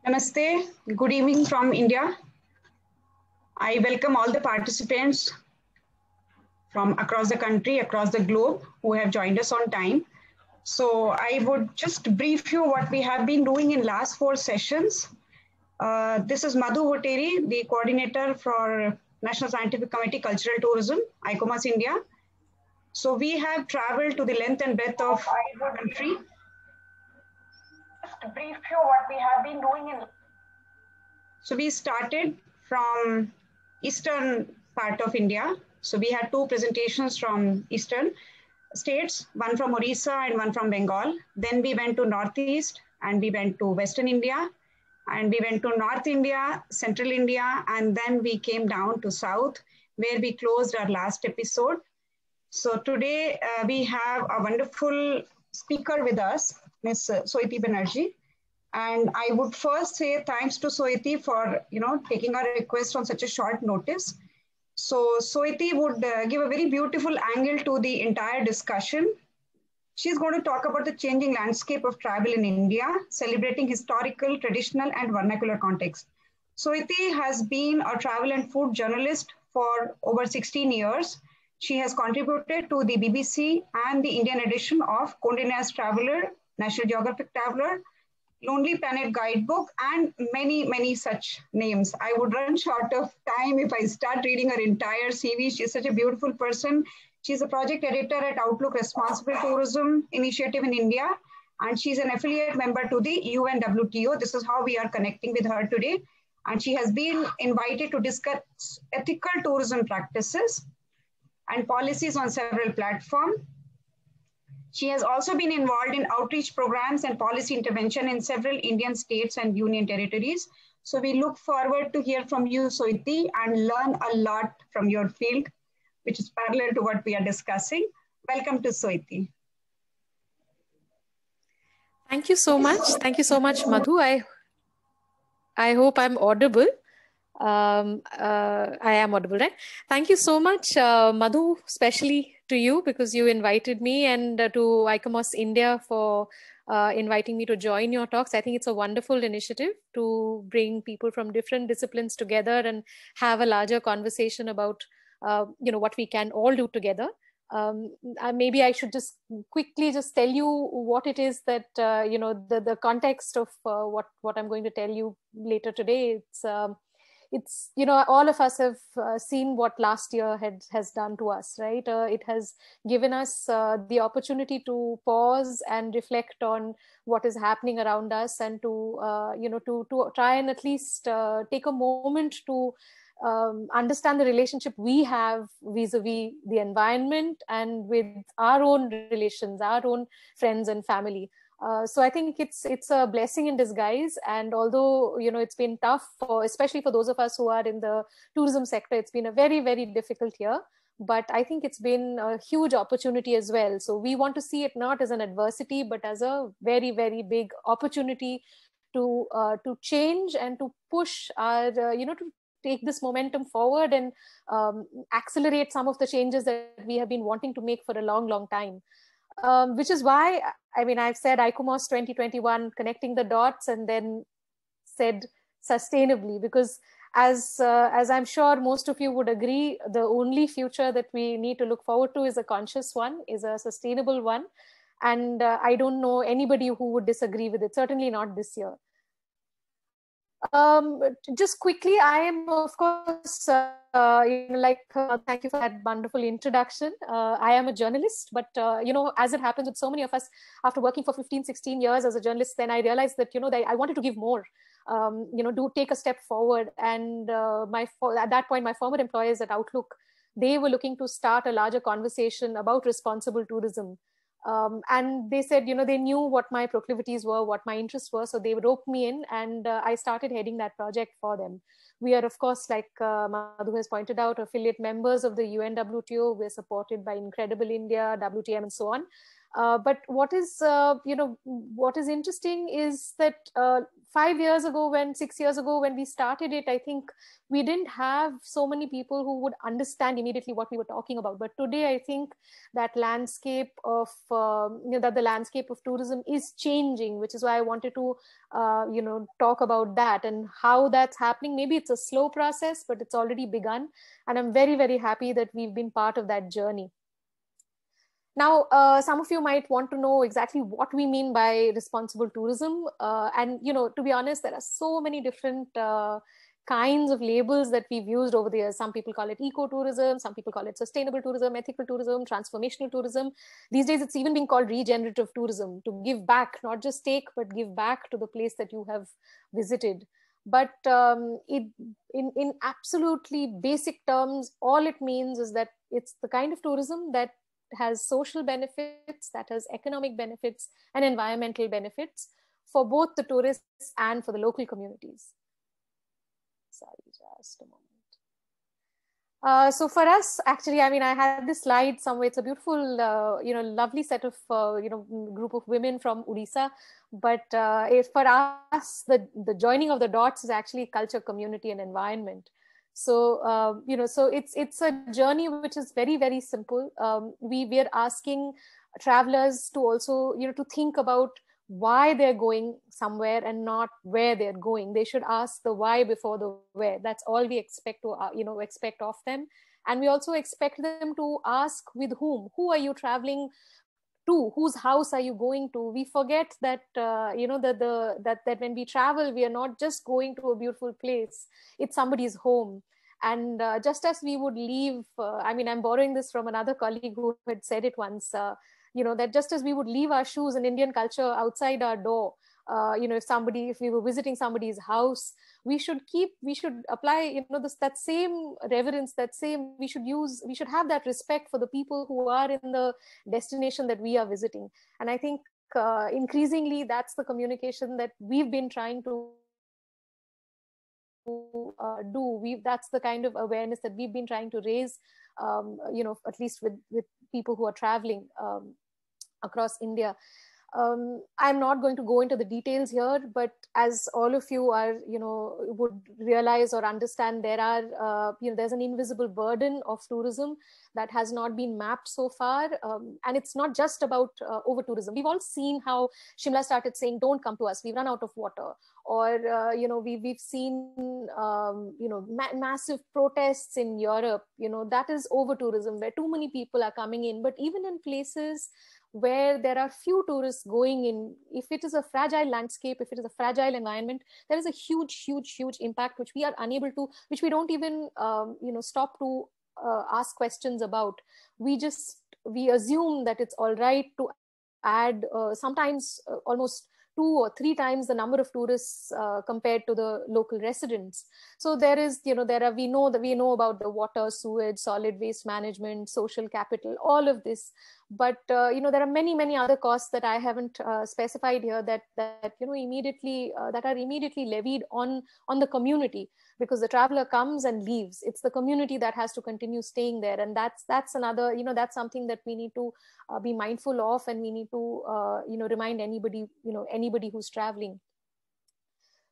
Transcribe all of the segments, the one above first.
Namaste, good evening from India. I welcome all the participants from across the country, across the globe who have joined us on time. So I would just brief you what we have been doing in last 4 sessions. This is Madhu Voteri, the coordinator for National Scientific Committee Cultural Tourism, ICOMOS India. So we have traveled to the length and breadth of the country. Just brief you what we have been doing in. So we started from eastern part of India. So we had 2 presentations from eastern states, one from Orissa and one from Bengal. Then we went to northeast and we went to western India and we went to North India, Central India, and then we came down to South where we closed our last episode. So today we have a wonderful speaker with us, Ms. Soiti Banerjee. And I would first say thanks to Soiti for taking our request on such a short notice. So Soiti would give a very beautiful angle to the entire discussion. She's going to talk about the changing landscape of travel in India, celebrating historical, traditional, and vernacular context. Soiti has been a travel and food journalist for over 16 years. She has contributed to the BBC and the Indian edition of Condé Nast Traveler, National Geographic Traveler, Lonely Planet Guidebook, and many, many such names. I would run short of time if I start reading her entire CV. She's such a beautiful person. She's a project editor at Outlook Responsible Tourism Initiative in India, and she's an affiliate member to the UNWTO. This is how we are connecting with her today. And she has been invited to discuss ethical tourism practices and policies on several platforms. She has also been involved in outreach programs and policy intervention in several Indian states and union territories. So we look forward to hear from you, Soiti, and learn a lot from your field, which is parallel to what we are discussing. Welcome to Soiti. Thank you so much. Thank you so much, Madhu. I hope I'm audible. I am audible, right? Thank you so much, Madhu, especially to you because you invited me, and to ICOMOS India for inviting me to join your talks. I think it's a wonderful initiative to bring people from different disciplines together and have a larger conversation about what we can all do together. Maybe I should just quickly just tell you what it is that the context of what I'm going to tell you later today. It's all of us have seen what last year has done to us, right? It has given us the opportunity to pause and reflect on what is happening around us, and to try and at least take a moment to understand the relationship we have vis-a-vis the environment and with our own relations, our own friends and family. So I think it's a blessing in disguise. And although, it's been tough, especially for those of us who are in the tourism sector, it's been a very, very difficult year. But I think it's been a huge opportunity as well. So we want to see it not as an adversity, but as a very, very big opportunity to change and to push our, to take this momentum forward and accelerate some of the changes that we have been wanting to make for a long, long time. Which is why, I've said ICOMOS 2021, connecting the dots, and then said sustainably, because as I'm sure most of you would agree, the only future that we need to look forward to is a conscious one, is a sustainable one. And I don't know anybody who would disagree with it, certainly not this year. Just quickly, I am, of course, thank you for that wonderful introduction. I am a journalist, but, as it happens with so many of us, after working for 15, 16 years as a journalist, then I realized that, that I wanted to give more, do take a step forward. And at that point, my former employers at Outlook, they were looking to start a larger conversation about responsible tourism. And they said, they knew what my proclivities were, what my interests were. So they roped me in, and I started heading that project for them. We are, of course, like Madhu has pointed out, affiliate members of the UNWTO. We're supported by Incredible India, WTM, and so on. But what is, what is interesting is that 6 years ago, when we started it, I think we didn't have so many people who would understand immediately what we were talking about. But today, I think that landscape of, that the landscape of tourism is changing, which is why I wanted to, talk about that and how that's happening. Maybe it's a slow process, but it's already begun. And I'm very, very happy that we've been part of that journey. Now, some of you might want to know exactly what we mean by responsible tourism. And, to be honest, there are so many different kinds of labels that we've used over the years. Some people call it ecotourism, some people call it sustainable tourism, ethical tourism, transformational tourism. These days, it's even being called regenerative tourism, to give back, not just take, but give back to the place that you have visited. But in absolutely basic terms, all it means is that it's the kind of tourism that has social benefits, that has economic benefits and environmental benefits for both the tourists and for the local communities. Sorry, just a moment. So for us, actually, I mean, I had this slide somewhere. It's a beautiful, lovely set of, group of women from Odisha. But for us, the joining of the dots is actually culture, community, and environment. So, so it's a journey which is very, very simple. We are asking travelers to also, to think about why they're going somewhere and not where they're going. They should ask the why before the where. That's all we expect to, expect of them. And we also expect them to ask with whom. Who are you traveling to? Whose house are you going to? We forget that that when we travel, we are not just going to a beautiful place. It's somebody's home. And just as we would leave, I'm borrowing this from another colleague who had said it once, that just as we would leave our shoes in Indian culture outside our door, if we were visiting somebody's house, we should apply, that same reverence, we should have that respect for the people who are in the destination that we are visiting. And I think increasingly that's the communication that we've been trying to do. That's the kind of awareness that we've been trying to raise, at least with people who are traveling across India. I'm not going to go into the details here, but as all of you are, would realize or understand, there's an invisible burden of tourism that has not been mapped so far. And it's not just about over tourism. We've all seen how Shimla started saying, don't come to us, we've run out of water. Or, we've seen, massive protests in Europe, that is over tourism, where too many people are coming in. But even in places where there are few tourists going in, if it is a fragile landscape, if it is a fragile environment, there is a huge, huge, huge impact, which we are unable to, which we don't even, stop to ask questions about. We assume that it's all right to add sometimes almost 2 or 3 times the number of tourists compared to the local residents. So we know about the water, sewage, solid waste management, social capital, all of this. But there are many, many other costs that I haven't specified here that immediately that are immediately levied on the community, because the traveler comes and leaves. It's the community that has to continue staying there, and that's another, that's something that we need to be mindful of, and we need to remind anybody who's traveling.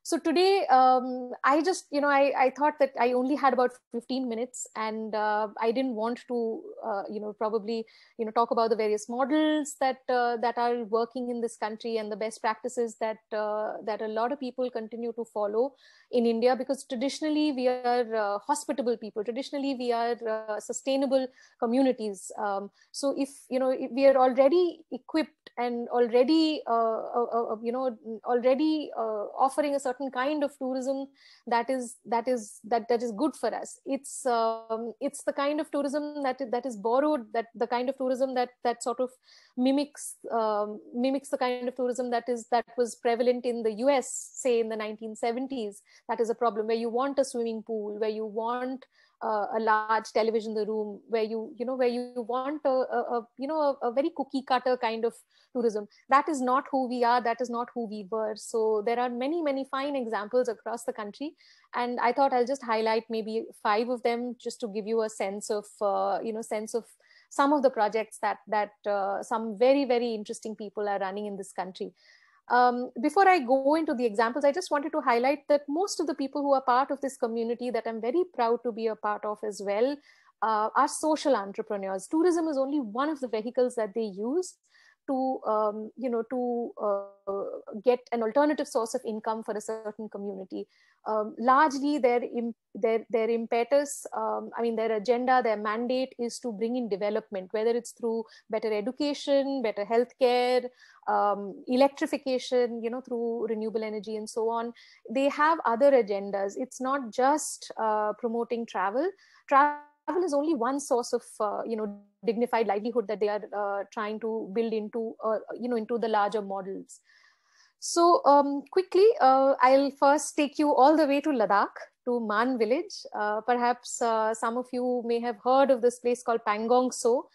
So today, I just, I thought that I only had about 15 minutes, and I didn't want to, probably, talk about the various models that are working in this country, and the best practices that a lot of people continue to follow in India, because traditionally we are hospitable people. Traditionally, we are sustainable communities. So if we are already equipped and already, offering a certain kind of tourism that is good for us. It's the kind of tourism that is borrowed, that the kind of tourism that sort of mimics the kind of tourism that was prevalent in the US, say in the 1970s. That is a problem, where you want a swimming pool, where you want a large television in the room, where you want a very cookie cutter kind of tourism. That is not who we are. That is not who we were. So there are many, many fine examples across the country, and I thought I'll just highlight maybe 5 of them, just to give you a sense of some of the projects that some very, very interesting people are running in this country. Before I go into the examples, I just wanted to highlight that most of the people who are part of this community that I'm very proud to be a part of as well are social entrepreneurs. Tourism is only one of the vehicles that they use to get an alternative source of income for a certain community. Largely their impetus, their agenda, their mandate is to bring in development, whether it's through better education, better healthcare, electrification, through renewable energy and so on. They have other agendas. It's not just promoting travel. Travel is only one source of dignified livelihood that they are trying to build into the larger models. So quickly, I'll first take you all the way to Ladakh, to Man village. Perhaps some of you may have heard of this place called Pangong So.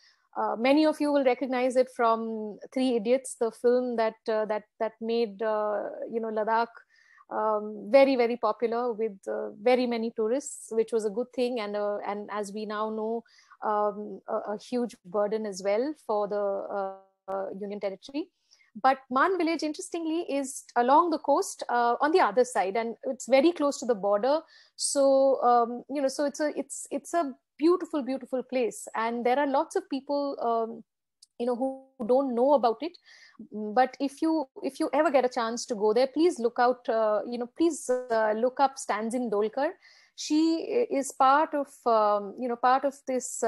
Many of you will recognize it from Three Idiots, the film that made Ladakh very, very popular with very many tourists, which was a good thing, and as we now know, a huge burden as well for the Union Territory. But Man village, interestingly, is along the coast on the other side, and it's very close to the border. So so it's a beautiful, beautiful place, and there are lots of people who don't know about it. But if you ever get a chance to go there, please look out. Please look up Stanzin Dolkar. She is part of this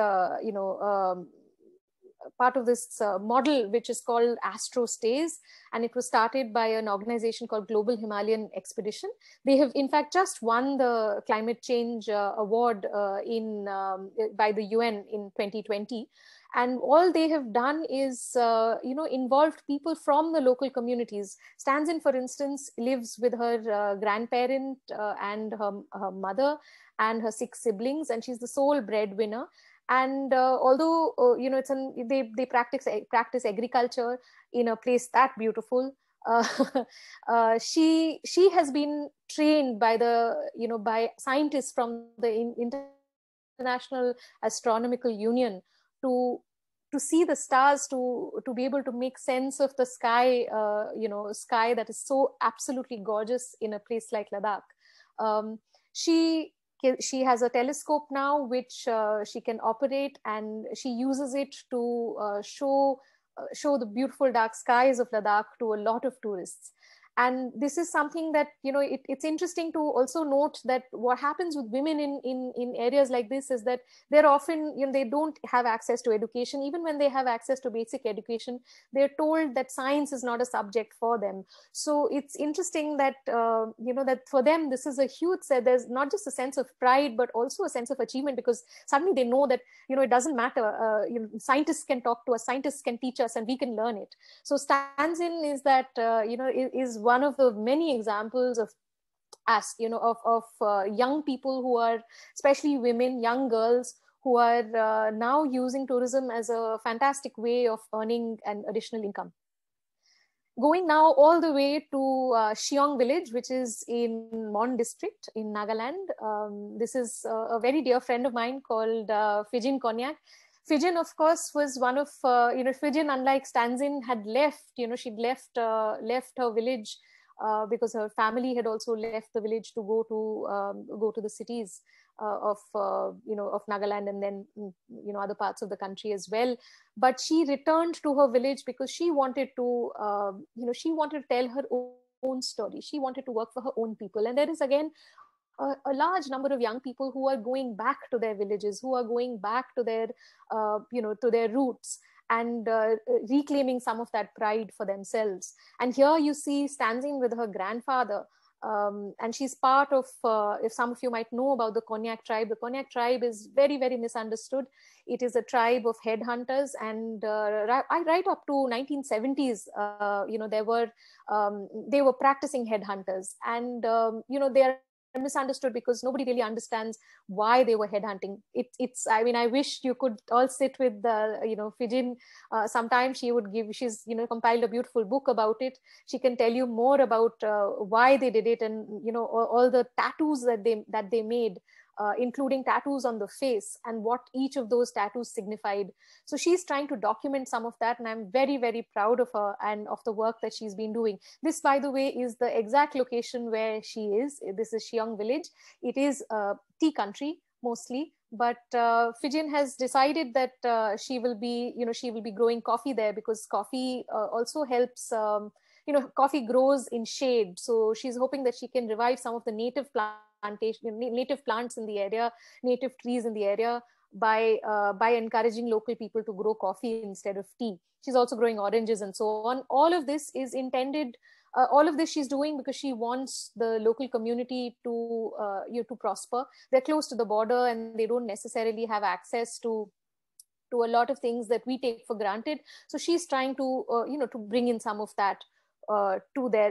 part of this model, which is called Astro Stays, and it was started by an organization called Global Himalayan Expedition. They have in fact just won the climate change award by the UN in 2020. And all they have done is, involved people from the local communities. Stanzin, for instance, lives with her grandparent and her mother and her 6 siblings, and she's the sole breadwinner. And although they practice agriculture in a place that beautiful, she has been trained by by scientists from the International Astronomical Union to see the stars, to be able to make sense of the sky, sky that is so absolutely gorgeous in a place like Ladakh. She has a telescope now, which she can operate, and she uses it to show the beautiful dark skies of Ladakh to a lot of tourists. And this is something that, it's interesting to also note that what happens with women in areas like this is that they're often, they don't have access to education. Even when they have access to basic education, they're told that science is not a subject for them. So it's interesting that, that for them, this is a huge, there's not just a sense of pride, but also a sense of achievement, because suddenly they know that, it doesn't matter. Scientists can talk to us, scientists can teach us, and we can learn it. So Stanzin is that, is one of the many examples of young people who are, especially women, young girls, who are now using tourism as a fantastic way of earning an additional income. Going now all the way to Shiong village, which is in Mon district in Nagaland. This is a very dear friend of mine called Fijin Konyak. Fijin, of course, was one of, Fijin, unlike Stanzin, had left, she'd left her village because her family had also left the village to go to the cities of Nagaland, and then, other parts of the country as well. But she returned to her village because she wanted to, tell her own story. She wanted to work for her own people. And there is, again, a large number of young people who are going back to their villages, who are going back to their, to their roots, and reclaiming some of that pride for themselves. And here you see Stanzin with her grandfather, and she's part of, if some of you might know about the Konyak tribe, the Konyak tribe is very, very misunderstood. It is a tribe of headhunters, and right up to 1970s, they were practicing headhunters, and they are misunderstood because nobody really understands why they were headhunting. I wish you could all sit with Fijin sometime. She's compiled a beautiful book about it. She can tell you more about why they did it, and all the tattoos that they made including tattoos on the face and what each of those tattoos signified. So she's trying to document some of that, and I'm very, very proud of her and of the work that she's been doing. This, by the way, is the exact location where she is. This is Shiong village. It is tea country mostly, but Fijian has decided that she will be growing coffee there, because coffee also helps. Coffee grows in shade, so she's hoping that she can revive some of the native native plants in the area, native trees in the area, by encouraging local people to grow coffee instead of tea. She's also growing oranges and so on. All of this is intended. All of this she's doing because she wants the local community to prosper. They're close to the border and they don't necessarily have access to a lot of things that we take for granted. So she's trying to to bring in some of that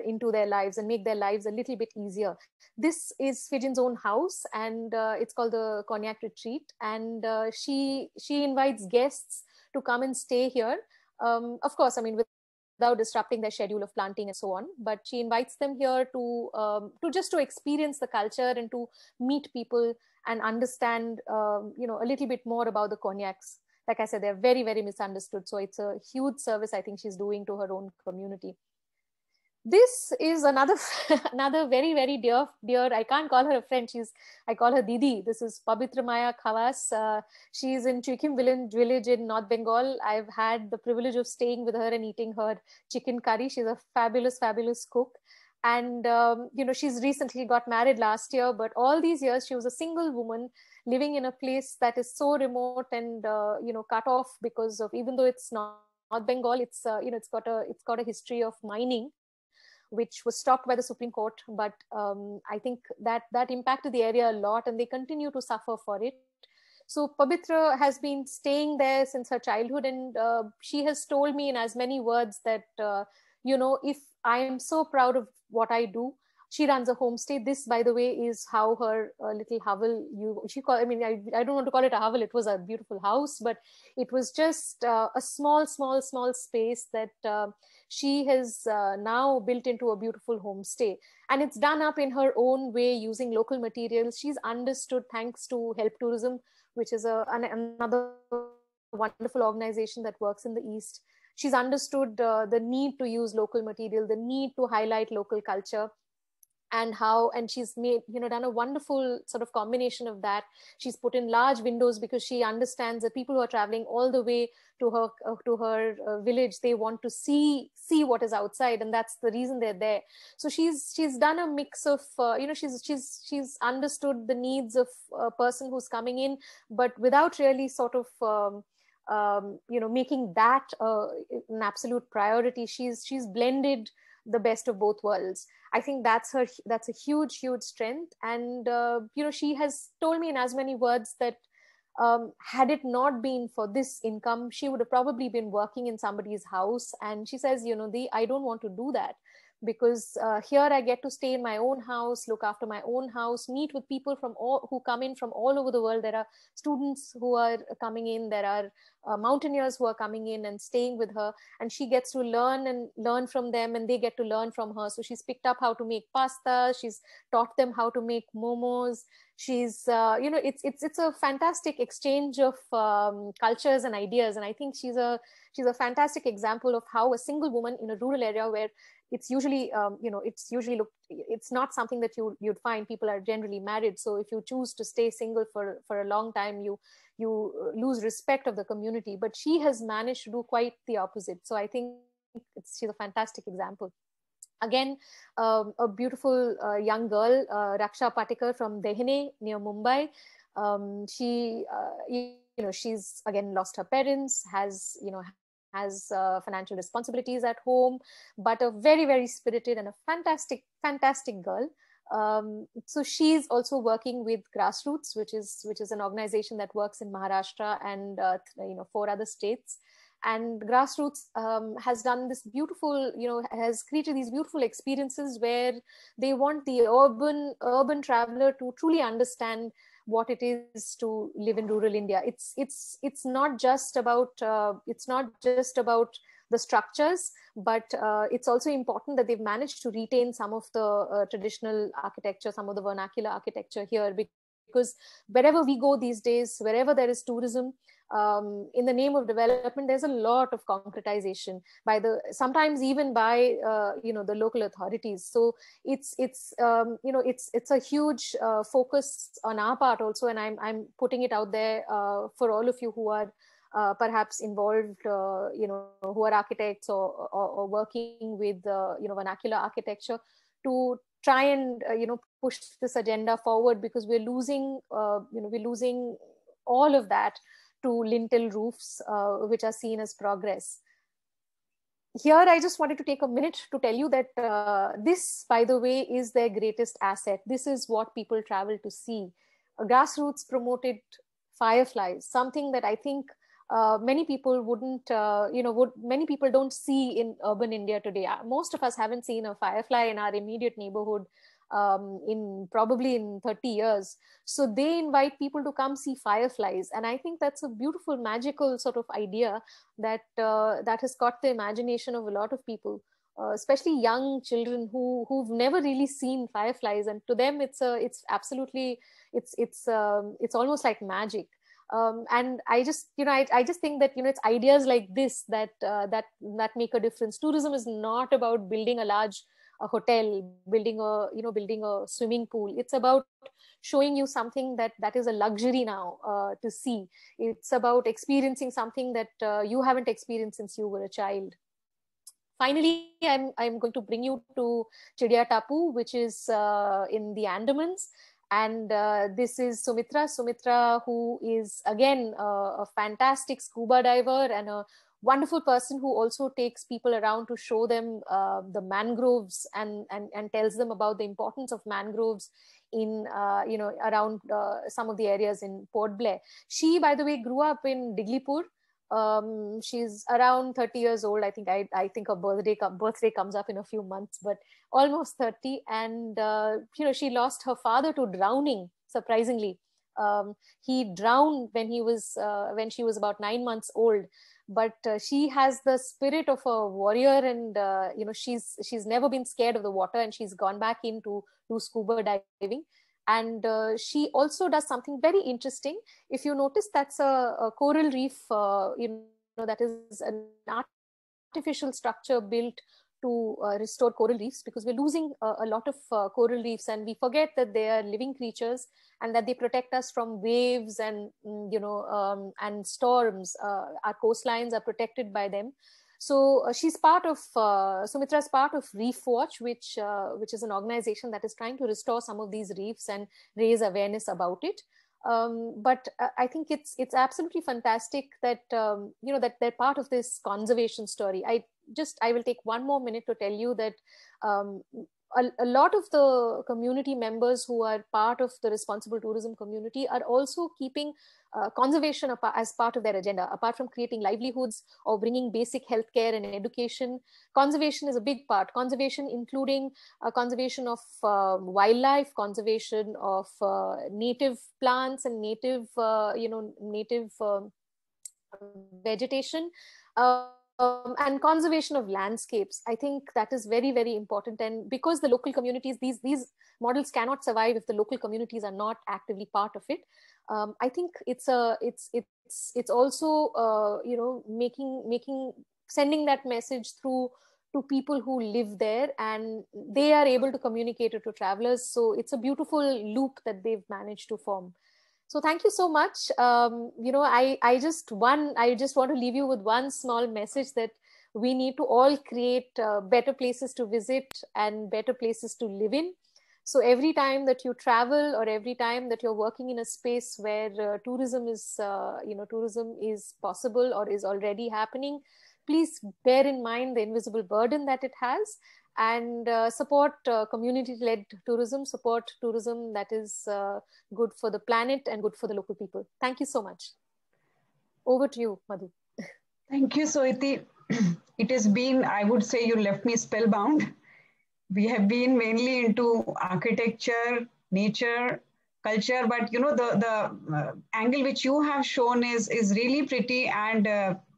into their lives and make their lives a little bit easier. This is Fijian's own house, and it's called the Konyak Retreat. And she invites guests to come and stay here. Of course, I mean, without disrupting their schedule of planting and so on. But she invites them here to just to experience the culture and to meet people and understand, a little bit more about the Konyaks. Like I said, they're very, very misunderstood. So it's a huge service I think she's doing to her own community. This is another very, very dear, I can't call her a friend, I call her Didi. This is Pabitra Maya Khawas. She's in Chikim village in North Bengal. I've had the privilege of staying with her and eating her chicken curry. She's a fabulous, fabulous cook. And, she's recently got married last year, but all these years she was a single woman living in a place that is so remote and, cut off because of, even though it's not North Bengal, it's, it's got a history of mining, which was stopped by the Supreme Court. But I think that impacted the area a lot, and they continue to suffer for it. So Pabitra has been staying there since her childhood, and she has told me in as many words that, if I am so proud of what I do. She runs a homestay. This, by the way, is how her little hovel, I don't want to call it a hovel. It was a beautiful house, but it was just a small space that she has now built into a beautiful homestay. And it's done up in her own way using local materials. She's understood, thanks to Help Tourism, which is another wonderful organization that works in the East. She's understood the need to use local material, the need to highlight local culture. And she's made, done a wonderful sort of combination of that. She's put in large windows because she understands that people who are traveling all the way to her village, they want to see what is outside, and that's the reason they're there. So she's done a mix of, she's understood the needs of a person who's coming in, but without really sort of, making that an absolute priority. She's blended the best of both worlds. I think that's a huge strength. And she has told me in as many words that had it not been for this income, she would have probably been working in somebody's house. And she says, I don't want to do that, because here I get to stay in my own house, look after my own house, meet with people who come in from all over the world. There are students who are coming in, there are mountaineers who are coming in and staying with her, and she gets to learn from them, and they get to learn from her. So she's picked up how to make pasta, she's taught them how to make momos. She's it's a fantastic exchange of cultures and ideas, and I think she's a fantastic example of how a single woman in a rural area, where it's usually it's not something that you'd find. People are generally married, so if you choose to stay single for a long time, you lose respect of the community. But she has managed to do quite the opposite. So I think she's a fantastic example. Again, a beautiful young girl, Raksha Patikar from Dehane near Mumbai. She's again lost her parents, has financial responsibilities at home, but a very, very spirited and a fantastic girl. So she's also working with Grassroots, which is an organization that works in Maharashtra and 4 other states. And Grassroots has done this beautiful, has created these beautiful experiences where they want the urban traveler to truly understand what it is to live in rural India. It's not just about the structures, but it's also important that they've managed to retain some of the traditional architecture, some of the vernacular architecture here, because wherever we go these days, wherever there is tourism, in the name of development, there's a lot of concretization by sometimes even by the local authorities. So it's a huge focus on our part also, and I'm putting it out there for all of you who are perhaps involved, who are architects or working with vernacular architecture, to try and push this agenda forward, because we're losing all of that to lintel roofs, which are seen as progress. Here, I just wanted to take a minute to tell you that this, by the way, is their greatest asset. This is what people travel to see. Grassroots promoted fireflies, something that I think many people many people don't see in urban India today. Most of us haven't seen a firefly in our immediate neighborhood probably in 30 years. So they invite people to come see fireflies. And I think that's a beautiful, magical sort of idea that has caught the imagination of a lot of people, especially young children who've never really seen fireflies. And to them, it's almost like magic. And I just think that, it's ideas like this that make a difference. Tourism is not about building a hotel, building a swimming pool. It's about showing you something that is a luxury now to see. It's about experiencing something that you haven't experienced since you were a child. Finally, I'm going to bring you to Chidiya Tapu, which is in the Andamans. And this is Sumitra, who is again a fantastic scuba diver and a wonderful person who also takes people around to show them the mangroves and tells them about the importance of mangroves in around some of the areas in Port Blair. She, by the way, grew up in Diglipur. She's around 30 years old. I think her birthday comes up in a few months, but almost 30. And she lost her father to drowning, surprisingly. He drowned when she was about 9 months old. But she has the spirit of a warrior, and she's never been scared of the water, and she's gone back into scuba diving. And she also does something very interesting. If you notice, that's a coral reef, that is an artificial structure built to restore coral reefs, because we're losing a lot of coral reefs, and we forget that they are living creatures and that they protect us from waves and and storms. Our coastlines are protected by them. So she's part of Sumitra's part of Reef Watch, which is an organization that is trying to restore some of these reefs and raise awareness about it. But I think it's absolutely fantastic that that they're part of this conservation story. I will take one more minute to tell you that a lot of the community members who are part of the responsible tourism community are also keeping conservation as part of their agenda. Apart from creating livelihoods or bringing basic healthcare and education, conservation is a big part. Conservation including conservation of wildlife, conservation of native plants and native vegetation. And conservation of landscapes. I think that is very, very important. And because the local communities, these models cannot survive if the local communities are not actively part of it. I think it's also sending that message through to people who live there, and they are able to communicate it to travelers. So it's a beautiful loop that they've managed to form. So thank you so much. I just want to leave you with one small message, that we need to all create better places to visit and better places to live in. So every time that you travel, or every time that you're working in a space where tourism is possible or is already happening, please bear in mind the invisible burden that it has, and support community-led tourism, support tourism that is good for the planet and good for the local people. Thank you so much. Over to you, Madhu. Thank you, Sohiti. It has been, I would say, you left me spellbound. We have been mainly into architecture, nature, culture, but the angle which you have shown is really pretty, and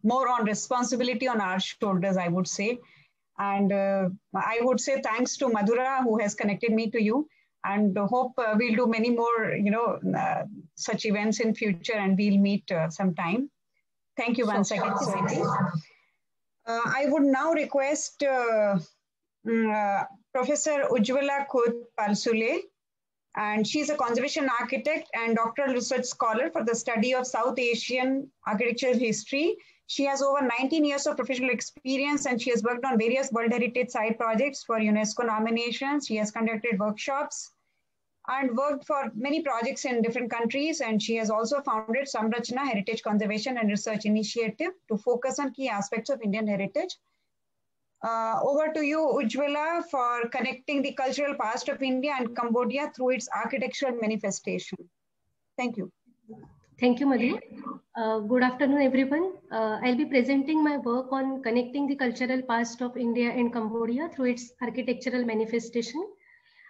more on responsibility on our shoulders, I would say. And I would say thanks to Madhura, who has connected me to you. and hope we'll do many more, such events in future, and we'll meet sometime. Thank you once again, Swati. I would now request Professor Ujjwala Khot-Palsule, and she's a conservation architect and doctoral research scholar for the study of South Asian architectural history. She has over 19 years of professional experience, and she has worked on various World Heritage Site projects for UNESCO nominations. She has conducted workshops and worked for many projects in different countries, and she has also founded Samrachna Heritage Conservation and Research Initiative to focus on key aspects of Indian heritage. Over to you, Ujjwala, for connecting the cultural past of India and Cambodia through its architectural manifestation. Thank you. Thank you, Madhu. Good afternoon, everyone. I'll be presenting my work on connecting the cultural past of India and Cambodia through its architectural manifestation.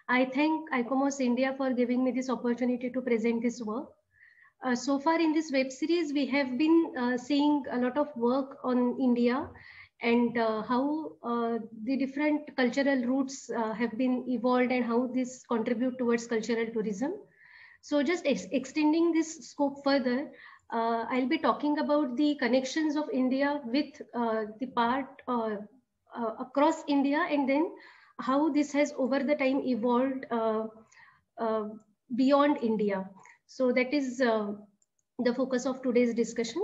I thank ICOMOS India for giving me this opportunity to present this work. So far in this web series, we have been seeing a lot of work on India and how the different cultural roots have been evolved and how this contribute towards cultural tourism. So just extending this scope further, I'll be talking about the connections of India with the part across India, and then how this has over the time evolved beyond India. So that is the focus of today's discussion.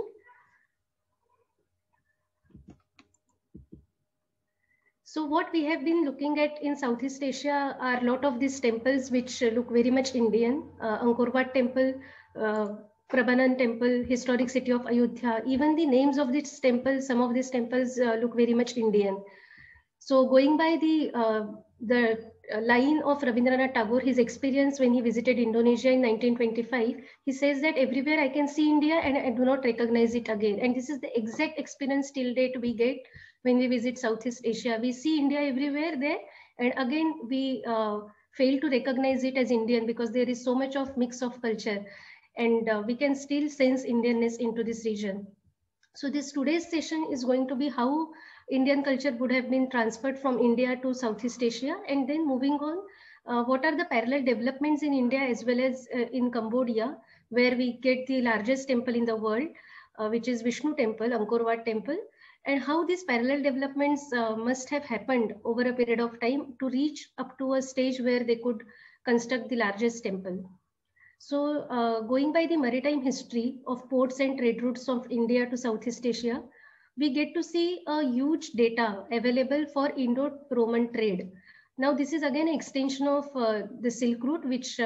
So what we have been looking at in Southeast Asia are a lot of these temples which look very much Indian. Angkor Wat temple, Prabhanan temple, historic city of Ayodhya. Even the names of these temples, some of these temples look very much Indian. So going by the line of Rabindranath Tagore, his experience when he visited Indonesia in 1925, he says that everywhere I can see India and I do not recognize it again. And this is the exact experience till date we get when we visit Southeast Asia. We see India everywhere there, and again we fail to recognize it as Indian because there is so much of mix of culture, and we can still sense Indianness into this region. So this today's session is going to be how Indian culture would have been transferred from India to Southeast Asia, and then moving on, what are the parallel developments in India as well as in Cambodia, where we get the largest temple in the world, which is Vishnu temple, Angkor Wat temple, and how these parallel developments must have happened over a period of time to reach up to a stage where they could construct the largest temple. So going by the maritime history of ports and trade routes of India to Southeast Asia, we get to see a huge data available for Indo-Roman trade. Now this is again an extension of the Silk Route, which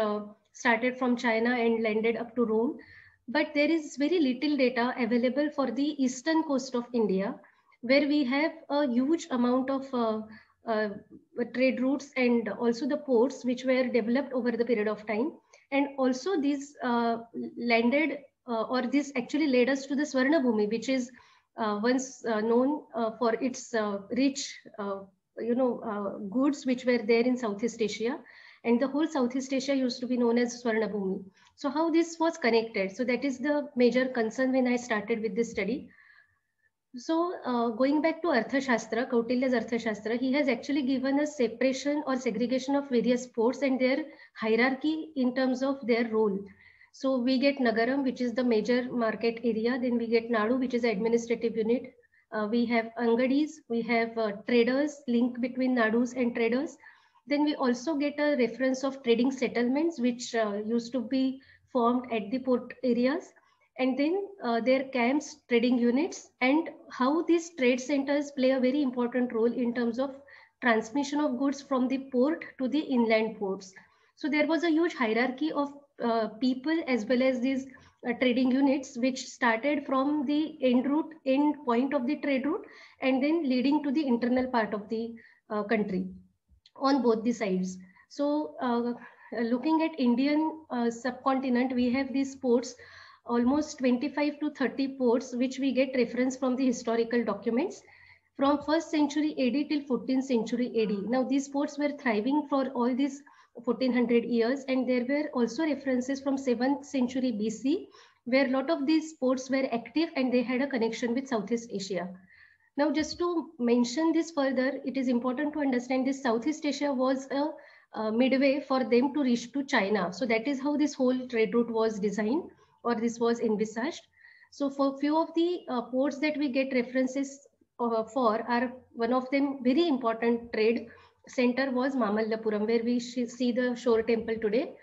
started from China and landed up to Rome. But there is very little data available for the eastern coast of India, where we have a huge amount of trade routes and also the ports which were developed over the period of time. And also these landed or this actually led us to the Swarnabhumi, which is once known for its rich goods which were there in Southeast Asia. And the whole Southeast Asia used to be known as Swarnabhumi. So how this was connected? So that is the major concern when I started with this study. So going back to Arthashastra, Kautilya's Arthashastra, he has actually given a separation or segregation of various ports and their hierarchy in terms of their role. So we get Nagaram, which is the major market area. Then we get Nadu, which is the administrative unit. We have Angadis, we have traders, link between Nadus and traders. Then we also get a reference of trading settlements, which used to be formed at the port areas. And then their camps, trading units, and how these trade centers play a very important role in terms of transmission of goods from the port to the inland ports. So there was a huge hierarchy of people as well as these trading units, which started from the end point of the trade route and then leading to the internal part of the country on both the sides. So looking at Indian subcontinent, we have these ports, almost 25 to 30 ports, which we get reference from the historical documents from 1st century AD till 14th century AD. Now these ports were thriving for all these 1400 years, and there were also references from 7th century BC, where a lot of these ports were active and they had a connection with Southeast Asia. Now just to mention this further, it is important to understand this Southeast Asia was a midway for them to reach to China. So that is how this whole trade route was designed, or this was envisaged. So for few of the ports that we get references for are, one of them very important trade center was Mamallapuram, where we see the shore temple today.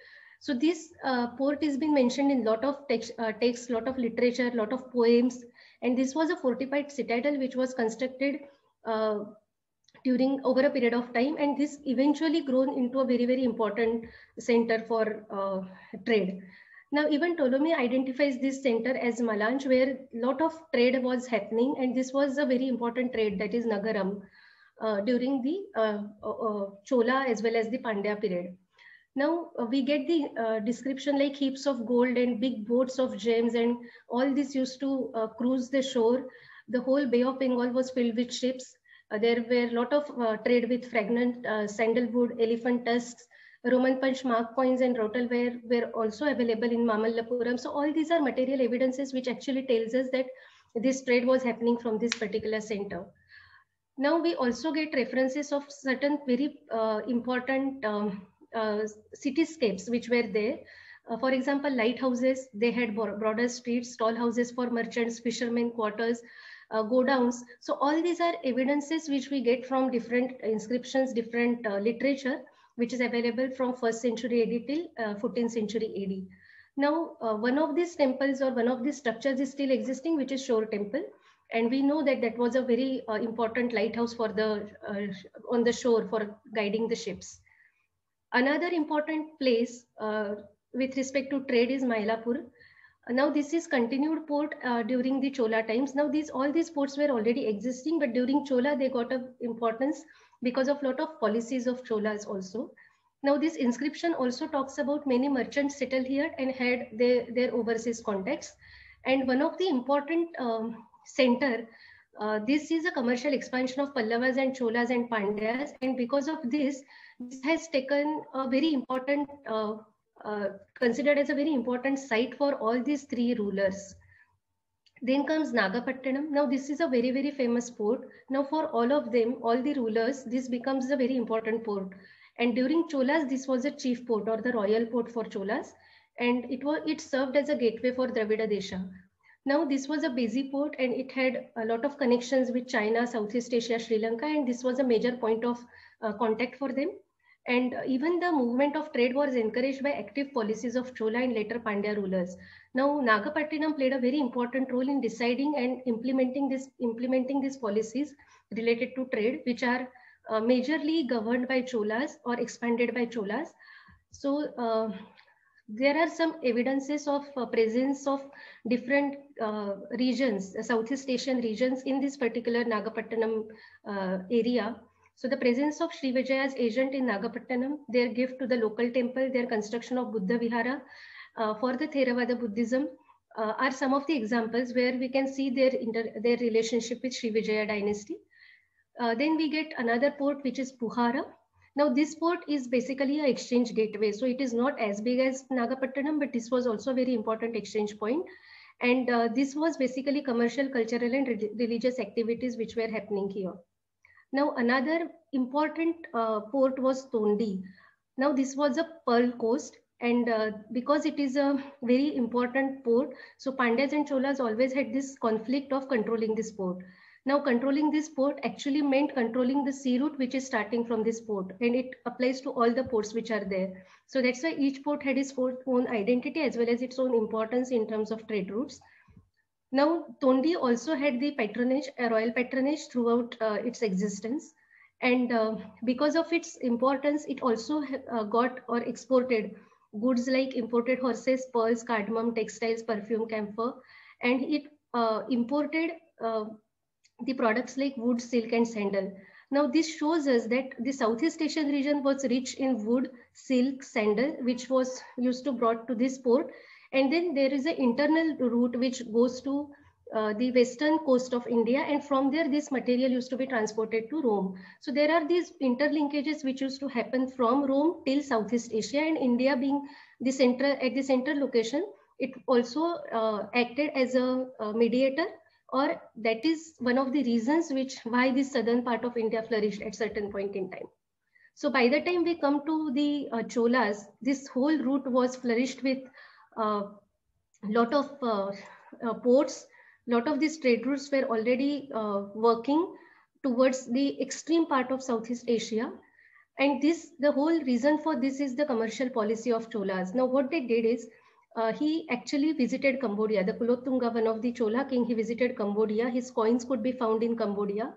So this port has been mentioned in lot of texts, lot of literature, lot of poems, and this was a fortified citadel which was constructed during over a period of time, and this eventually grown into a very, very important center for trade. Now, even Ptolemy identifies this center as Malanj, where a lot of trade was happening, and this was a very important trade, that is Nagaram, during the Chola as well as the Pandya period. Now we get the description like heaps of gold and big boats of gems, and all this used to cruise the shore. The whole Bay of Bengal was filled with ships. There were a lot of trade with fragrant sandalwood, elephant tusks, Roman punch mark coins, and rotalware were also available in Mamallapuram. So all these are material evidences which actually tells us that this trade was happening from this particular center. Now we also get references of certain very important cityscapes which were there. For example, lighthouses, they had broader streets, tall houses for merchants, fishermen quarters, godowns. So all these are evidences which we get from different inscriptions, different literature, which is available from 1st century AD till 14th century AD. Now, one of these temples or one of these structures is still existing, which is Shore Temple. And we know that that was a very important lighthouse for the on the shore for guiding the ships. Another important place with respect to trade is Mylapore. Now this is continued port during the Chola times. Now all these ports were already existing, but during Chola they got a importance because of lot of policies of Cholas also. Now this inscription also talks about many merchants settled here and had their overseas contacts. And one of the important center, this is a commercial expansion of Pallavas and Cholas and Pandyas, and because of this has taken a very important considered as a very important site for all these three rulers. Then comes Nagapattinam. Now this is a very, very famous port. Now for all of them, all the rulers, this becomes a very important port. And during Cholas, this was a chief port or the royal port for Cholas, and it served as a gateway for Dravida Desha. Now this was a busy port and it had a lot of connections with China, Southeast Asia, Sri Lanka, and this was a major point of contact for them. And even the movement of trade was encouraged by active policies of Chola and later Pandya rulers. Now Nagapattinam played a very important role in deciding and implementing these policies related to trade, which are majorly governed by Cholas or expanded by Cholas. So there are some evidences of presence of different regions, Southeast Asian regions in this particular Nagapattinam area. So the presence of Sri Vijaya's agent in Nagapattinam, their gift to the local temple, their construction of Buddha Vihara for the Theravada Buddhism are some of the examples where we can see their relationship with Sri Vijaya dynasty. Then we get another port, which is Puhara. Now this port is basically an exchange gateway. So it is not as big as Nagapattinam, but this was also a very important exchange point. And this was basically commercial, cultural, and religious activities which were happening here. Now another important port was Tondi. Now this was a pearl coast, and because it is a very important port, so Pandyas and Cholas always had this conflict of controlling this port. Now controlling this port actually meant controlling the sea route which is starting from this port, and it applies to all the ports which are there. So that's why each port had its own identity as well as its own importance in terms of trade routes. Now, Tondi also had the patronage, a royal patronage throughout its existence. And because of its importance, it also got or exported goods like imported horses, pearls, cardamom, textiles, perfume, camphor. And it imported the products like wood, silk, and sandal. Now, this shows us that the Southeast Asian region was rich in wood, silk, sandal, which was used to brought to this port. And then there is an internal route which goes to the western coast of India, and from there this material used to be transported to Rome. So there are these interlinkages which used to happen from Rome till Southeast Asia, and India being the center location, it also acted as a mediator, or that is one of the reasons why this southern part of India flourished at certain point in time. So by the time we come to the Cholas, this whole route was flourished with lot of ports. Lot of these trade routes were already working towards the extreme part of Southeast Asia. And this, the whole reason for this is the commercial policy of Cholas. Now what they did is, he actually visited Cambodia. The Kulothunga, one of the Chola king, he visited Cambodia. His coins could be found in Cambodia.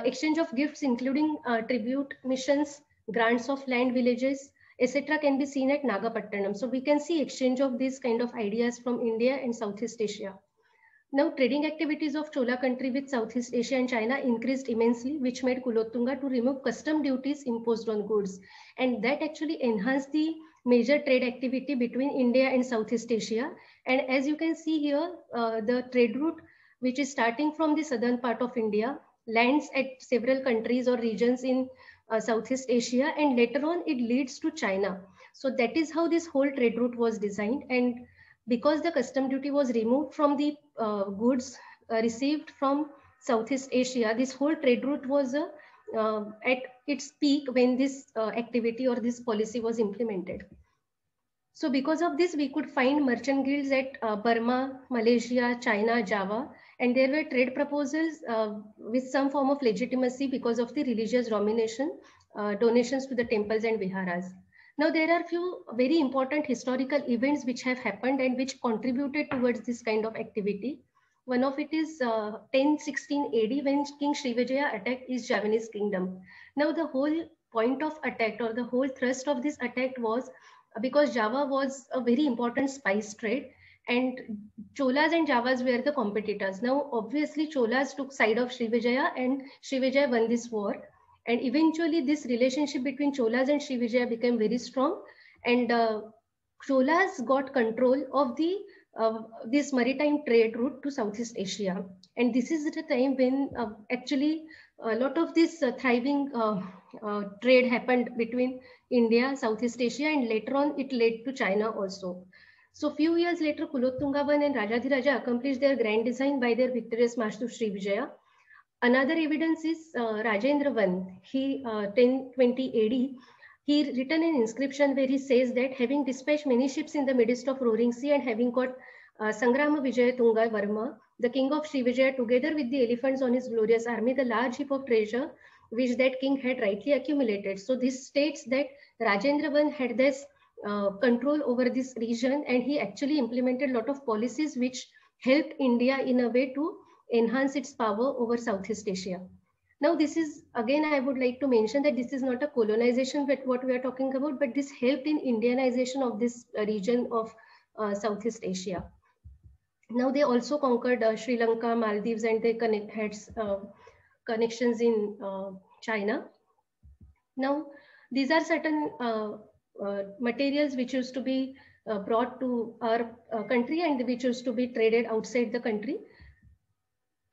Exchange of gifts, including tribute missions, grants of land, villages, etc., can be seen at Nagapattinam. So we can see exchange of these kind of ideas from India and Southeast Asia. Now, trading activities of Chola country with Southeast Asia and China increased immensely, which made Kulothunga to remove custom duties imposed on goods. And that actually enhanced the major trade activity between India and Southeast Asia. And as you can see here, the trade route, which is starting from the southern part of India, lands at several countries or regions in Southeast Asia, and later on it leads to China. So that is how this whole trade route was designed. And because the custom duty was removed from the goods received from Southeast Asia, this whole trade route was at its peak when this activity or this policy was implemented. So because of this, we could find merchant guilds at Burma, Malaysia, China, Java, and there were trade proposals with some form of legitimacy because of the religious domination, donations to the temples and viharas. Now, there are few very important historical events which have happened and which contributed towards this kind of activity. One of it is 1016 AD when King Srivijaya attacked East Javanese kingdom. Now, the whole point of attack or the whole thrust of this attack was because Java was a very important spice trade and Cholas and Javas were the competitors. Now, obviously, Cholas took side of Srivijaya and Srivijaya won this war. And eventually, this relationship between Cholas and Srivijaya became very strong. And Cholas got control of the this maritime trade route to Southeast Asia. And this is the time when actually a lot of this thriving trade happened between India, Southeast Asia, and later on it led to China also. So few years later, Kulothunga I and Rajadhiraja accomplished their grand design by their victorious march to Srivijaya. Another evidence is Rajendra I, he 1020 AD, he written an inscription where he says that having dispatched many ships in the midst of roaring sea and having got Sangrama Vijaya Tunga Varma, the king of Srivijaya, together with the elephants on his glorious army, the large heap of treasure which that king had rightly accumulated. So this states that Rajendra I had this control over this region, and he actually implemented a lot of policies which helped India in a way to enhance its power over Southeast Asia. Now, this is, again, I would like to mention that this is not a colonization, but what we are talking about, but this helped in Indianization of this region of Southeast Asia. Now, they also conquered Sri Lanka, Maldives, and they had connections in China. Now, these are certain materials which used to be brought to our country and which used to be traded outside the country.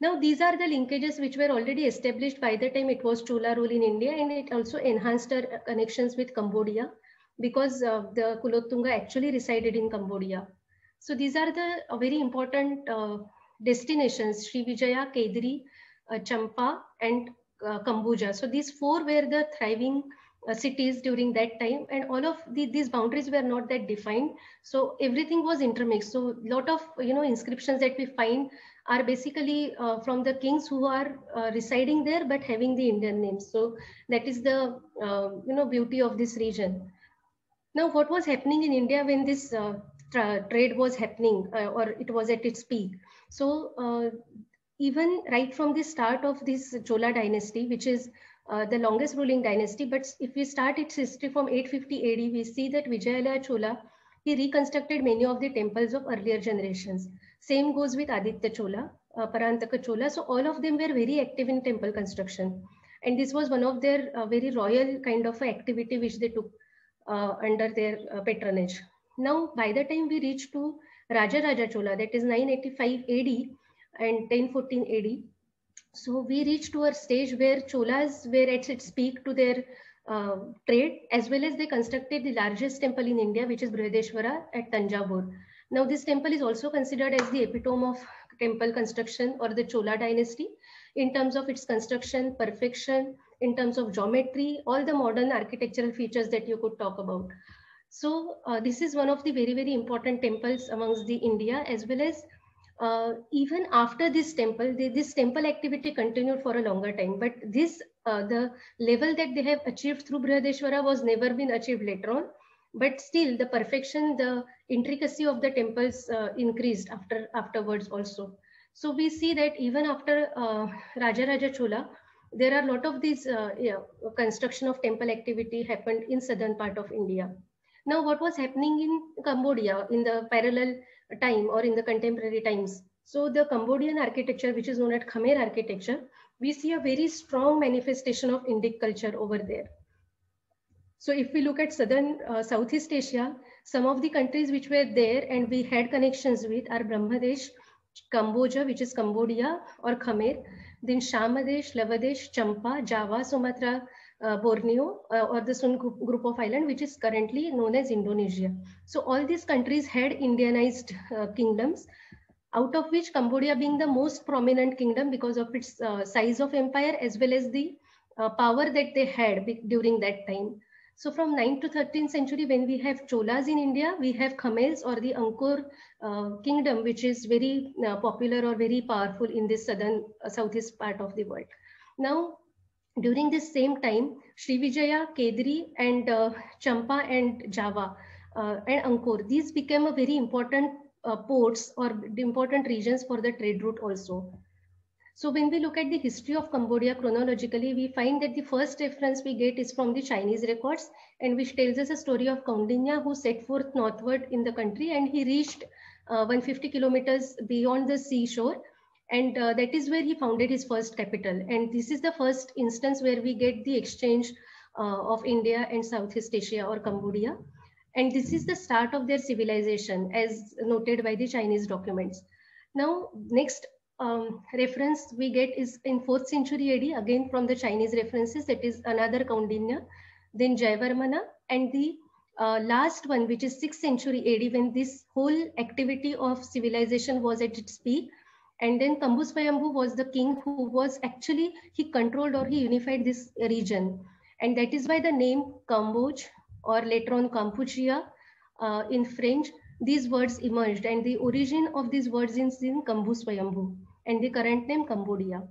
Now, these are the linkages which were already established by the time it was Chola rule in India, and it also enhanced our connections with Cambodia because the Kulothunga actually resided in Cambodia. So these are the very important destinations: Srivijaya, Kedri, Champa, and Kambuja. So these four were the thriving cities during that time, and all of these boundaries were not that defined. So everything was intermixed. So a lot of inscriptions that we find are basically from the kings who are residing there but having the Indian names. So that is the beauty of this region. Now, what was happening in India when this trade was happening or it was at its peak? So even right from the start of this Chola dynasty, which is the longest ruling dynasty, but if we start its history from 850 AD, we see that Vijayalaya Chola, he reconstructed many of the temples of earlier generations. Same goes with Aditya Chola, Parantaka Chola. So all of them were very active in temple construction. And this was one of their very royal kind of activity which they took under their patronage. Now, by the time we reach to Rajaraja Chola, that is 985 AD and 1014 AD, so we reached to a stage where Cholas were at its peak to their trade, as well as they constructed the largest temple in India, which is Brihadeshwara at Tanjavur. Now, this temple is also considered as the epitome of temple construction or the Chola dynasty in terms of its construction, perfection, in terms of geometry, all the modern architectural features that you could talk about. So this is one of the very, very important temples amongst the India, as well as even after this temple, this temple activity continued for a longer time. But this, the level that they have achieved through Brihadeshwara was never been achieved later on. But still, the perfection, the intricacy of the temples increased afterwards also. So we see that even after Rajaraja Chola, there are a lot of these construction of temple activity happened in southern part of India. Now, what was happening in Cambodia in the parallel time or in the contemporary times? So the Cambodian architecture, which is known as Khmer architecture, we see a very strong manifestation of Indic culture over there. So if we look at southern Southeast Asia, some of the countries which were there and we had connections with are Brahmadesh, Cambodia, which is Cambodia or Khmer, then Shamadesh, Lavadesh, Champa, Java, Sumatra, Borneo, or the Sun group of islands, which is currently known as Indonesia. So all these countries had Indianized kingdoms, out of which Cambodia being the most prominent kingdom because of its size of empire as well as the power that they had during that time. So from 9th to 13th century, when we have Cholas in India, we have Khmers or the Angkor kingdom, which is very popular or very powerful in this southern southeast part of the world. Now, during this same time, Srivijaya, Kedri, and Champa and Java and Angkor, these became a very important ports or important regions for the trade route also. So when we look at the history of Cambodia chronologically, we find that the first reference we get is from the Chinese records, and which tells us a story of Kaundinya, who set forth northward in the country, and he reached 150 kilometers beyond the seashore. And that is where he founded his first capital. And this is the first instance where we get the exchange of India and Southeast Asia or Cambodia. And this is the start of their civilization as noted by the Chinese documents. Now, next reference we get is in 4th century AD, again from the Chinese references, that is another Kaundinya, then Jaivarmana, and the last one, which is 6th century AD, when this whole activity of civilization was at its peak. And then Kambu Swayambhu was the king who was actually, he controlled or he unified this region. And that is why the name Cambodge or later on Kampuchea in French, these words emerged, and the origin of these words is in Kambu Swayambhu and the current name Cambodia.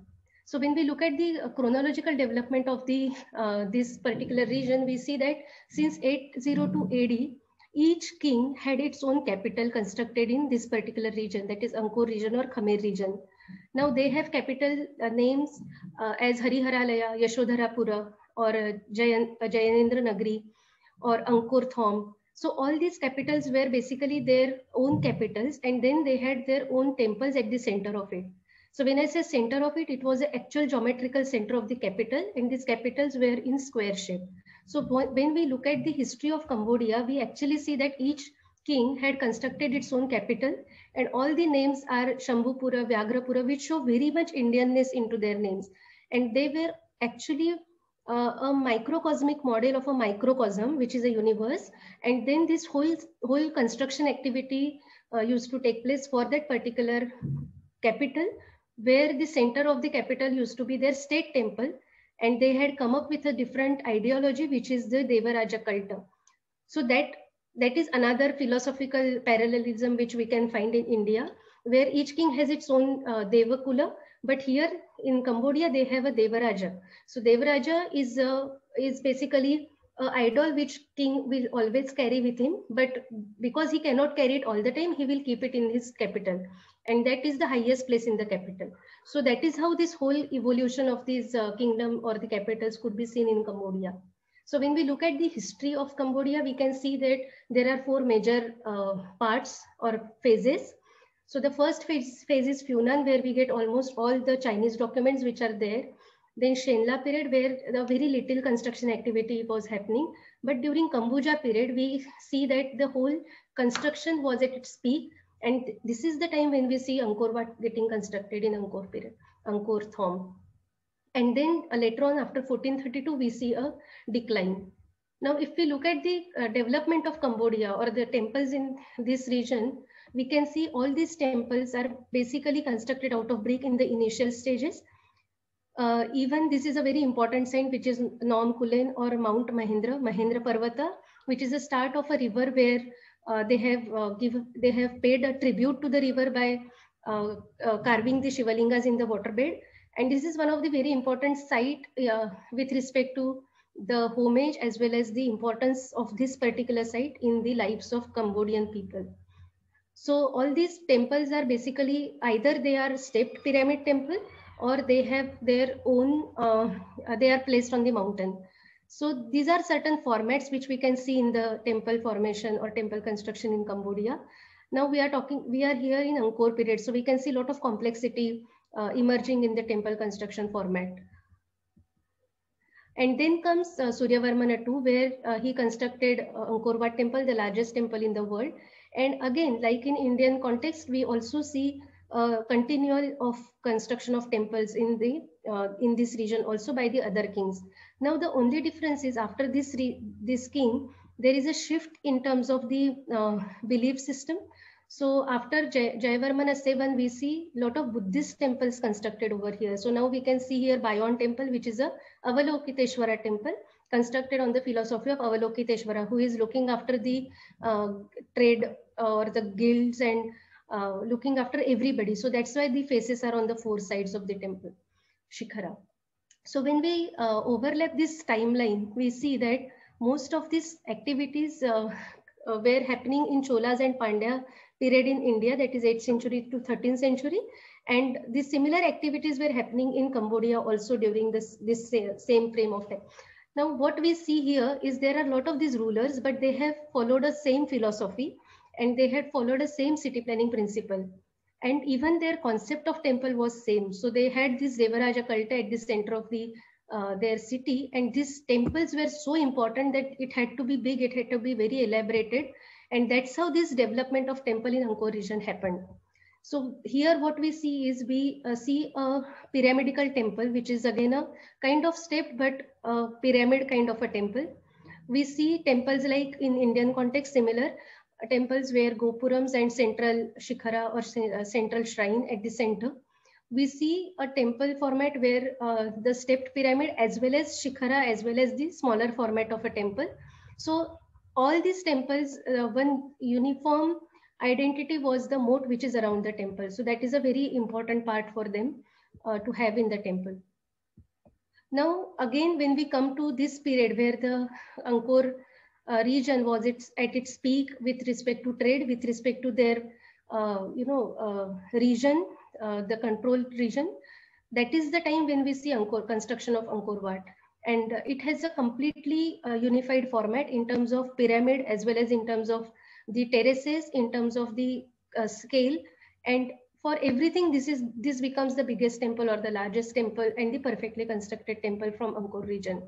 So when we look at the chronological development of the this particular region, we see that since 802 AD, each king had its own capital constructed in this particular region, that is Angkor region or Khmer region. Now they have capital names as Hariharalaya, Yashodharapura, or Jayanendra Nagri, or Angkor Thom. So all these capitals were basically their own capitals, and then they had their own temples at the center of it. So when I say center of it, it was the actual geometrical center of the capital, and these capitals were in square shape. So when we look at the history of Cambodia, we actually see that each king had constructed its own capital, and all the names are Shambhupura, Vyagrapura, which show very much Indianness into their names. And they were actually a microcosmic model of a microcosm, which is a universe. And then this whole construction activity used to take place for that particular capital, where the center of the capital used to be their state temple. And they had come up with a different ideology, which is the Devaraja cult. So that is another philosophical parallelism which we can find in India, where each king has its own Devakula. But here in Cambodia, they have a Devaraja. So Devaraja is basically an idol which king will always carry with him. But because he cannot carry it all the time, he will keep it in his capital. And that is the highest place in the capital. So that is how this whole evolution of this kingdom or the capitals could be seen in Cambodia. So when we look at the history of Cambodia, we can see that there are 4 major parts or phases. So the first phase is Funan, where we get almost all the Chinese documents which are there. Then Shenla period, where the very little construction activity was happening. But during Kambuja period, we see that the whole construction was at its peak. And this is the time when we see Angkor Wat getting constructed in Angkor period, Angkor Thom. And then later on, after 1432, we see a decline. Now, if we look at the development of Cambodia or the temples in this region, we can see all these temples are basically constructed out of brick in the initial stages. Even this is a very important saint, which is Nom Kulen or Mount Mahendra Parvata, which is the start of a river where they have paid a tribute to the river by carving the Shivalingas in the waterbed. And this is one of the very important site with respect to the homage as well as the importance of this particular site in the lives of Cambodian people. So all these temples are basically either they are stepped pyramid temple or they have their own, they are placed on the mountain. So these are certain formats which we can see in the temple formation or temple construction in Cambodia. Now we are here in Angkor period. So we can see a lot of complexity emerging in the temple construction format. And then comes Suryavarmana II, where he constructed Angkor Wat temple, the largest temple in the world. And again, like in Indian context, we also see continual of construction of temples in this region also by the other kings. Now the only difference is after this king, there is a shift in terms of the belief system. So after Jayavarmana VII, we see a lot of Buddhist temples constructed over here. So now we can see here Bayon temple, which is a Avalokiteshvara temple constructed on the philosophy of Avalokiteshvara, who is looking after the trade or the guilds and looking after everybody. So that's why the faces are on the four sides of the temple, Shikhara. So when we overlap this timeline, we see that most of these activities were happening in Cholas and Pandya period in India, that is 8th century to 13th century. And the similar activities were happening in Cambodia also during this same frame of time. Now, what we see here is there are a lot of these rulers, but they have followed the same philosophy and they had followed the same city planning principle. And even their concept of temple was same. So they had this Devaraja cult at the center of their city, and these temples were so important that it had to be big, it had to be very elaborated. And that's how this development of temple in Angkor region happened. So here what we see is we see a pyramidical temple, which is again a kind of stepped but a pyramid kind of a temple. We see temples like in Indian context similar, temples where gopurams and central shikhara or central shrine at the center. We see a temple format where the stepped pyramid as well as shikhara as well as the smaller format of a temple. So all these temples, one uniform identity was the moat which is around the temple. So that is a very important part for them to have in the temple. Now, again, when we come to this period where the Angkor region was at its peak with respect to trade, with respect to their, region, the controlled region, that is the time when we see construction of Angkor Wat. And it has a completely unified format in terms of pyramid as well as in terms of the terraces, in terms of the scale. And for everything, this becomes the biggest temple or the largest temple and the perfectly constructed temple from Angkor region.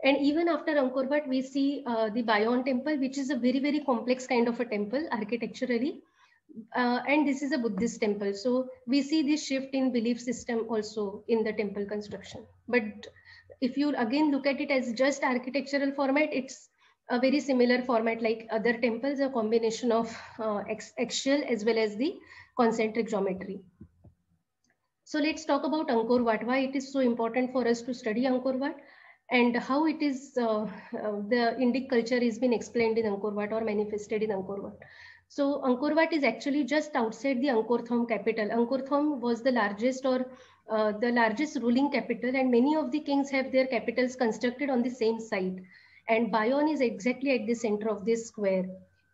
And even after Angkor Wat, we see the Bayon temple, which is a very, very complex kind of a temple architecturally. And this is a Buddhist temple. So we see this shift in belief system also in the temple construction. But if you again look at it as just architectural format, it's a very similar format like other temples, a combination of axial as well as the concentric geometry. So let's talk about Angkor Wat, why it is so important for us to study Angkor Wat and how it is the Indic culture is been explained in Angkor Wat or manifested in Angkor Wat. So Angkor Wat is actually just outside the Angkor Thom capital. Angkor Thom was the largest or the largest ruling capital, and many of the kings have their capitals constructed on the same site. And Bayon is exactly at the center of this square.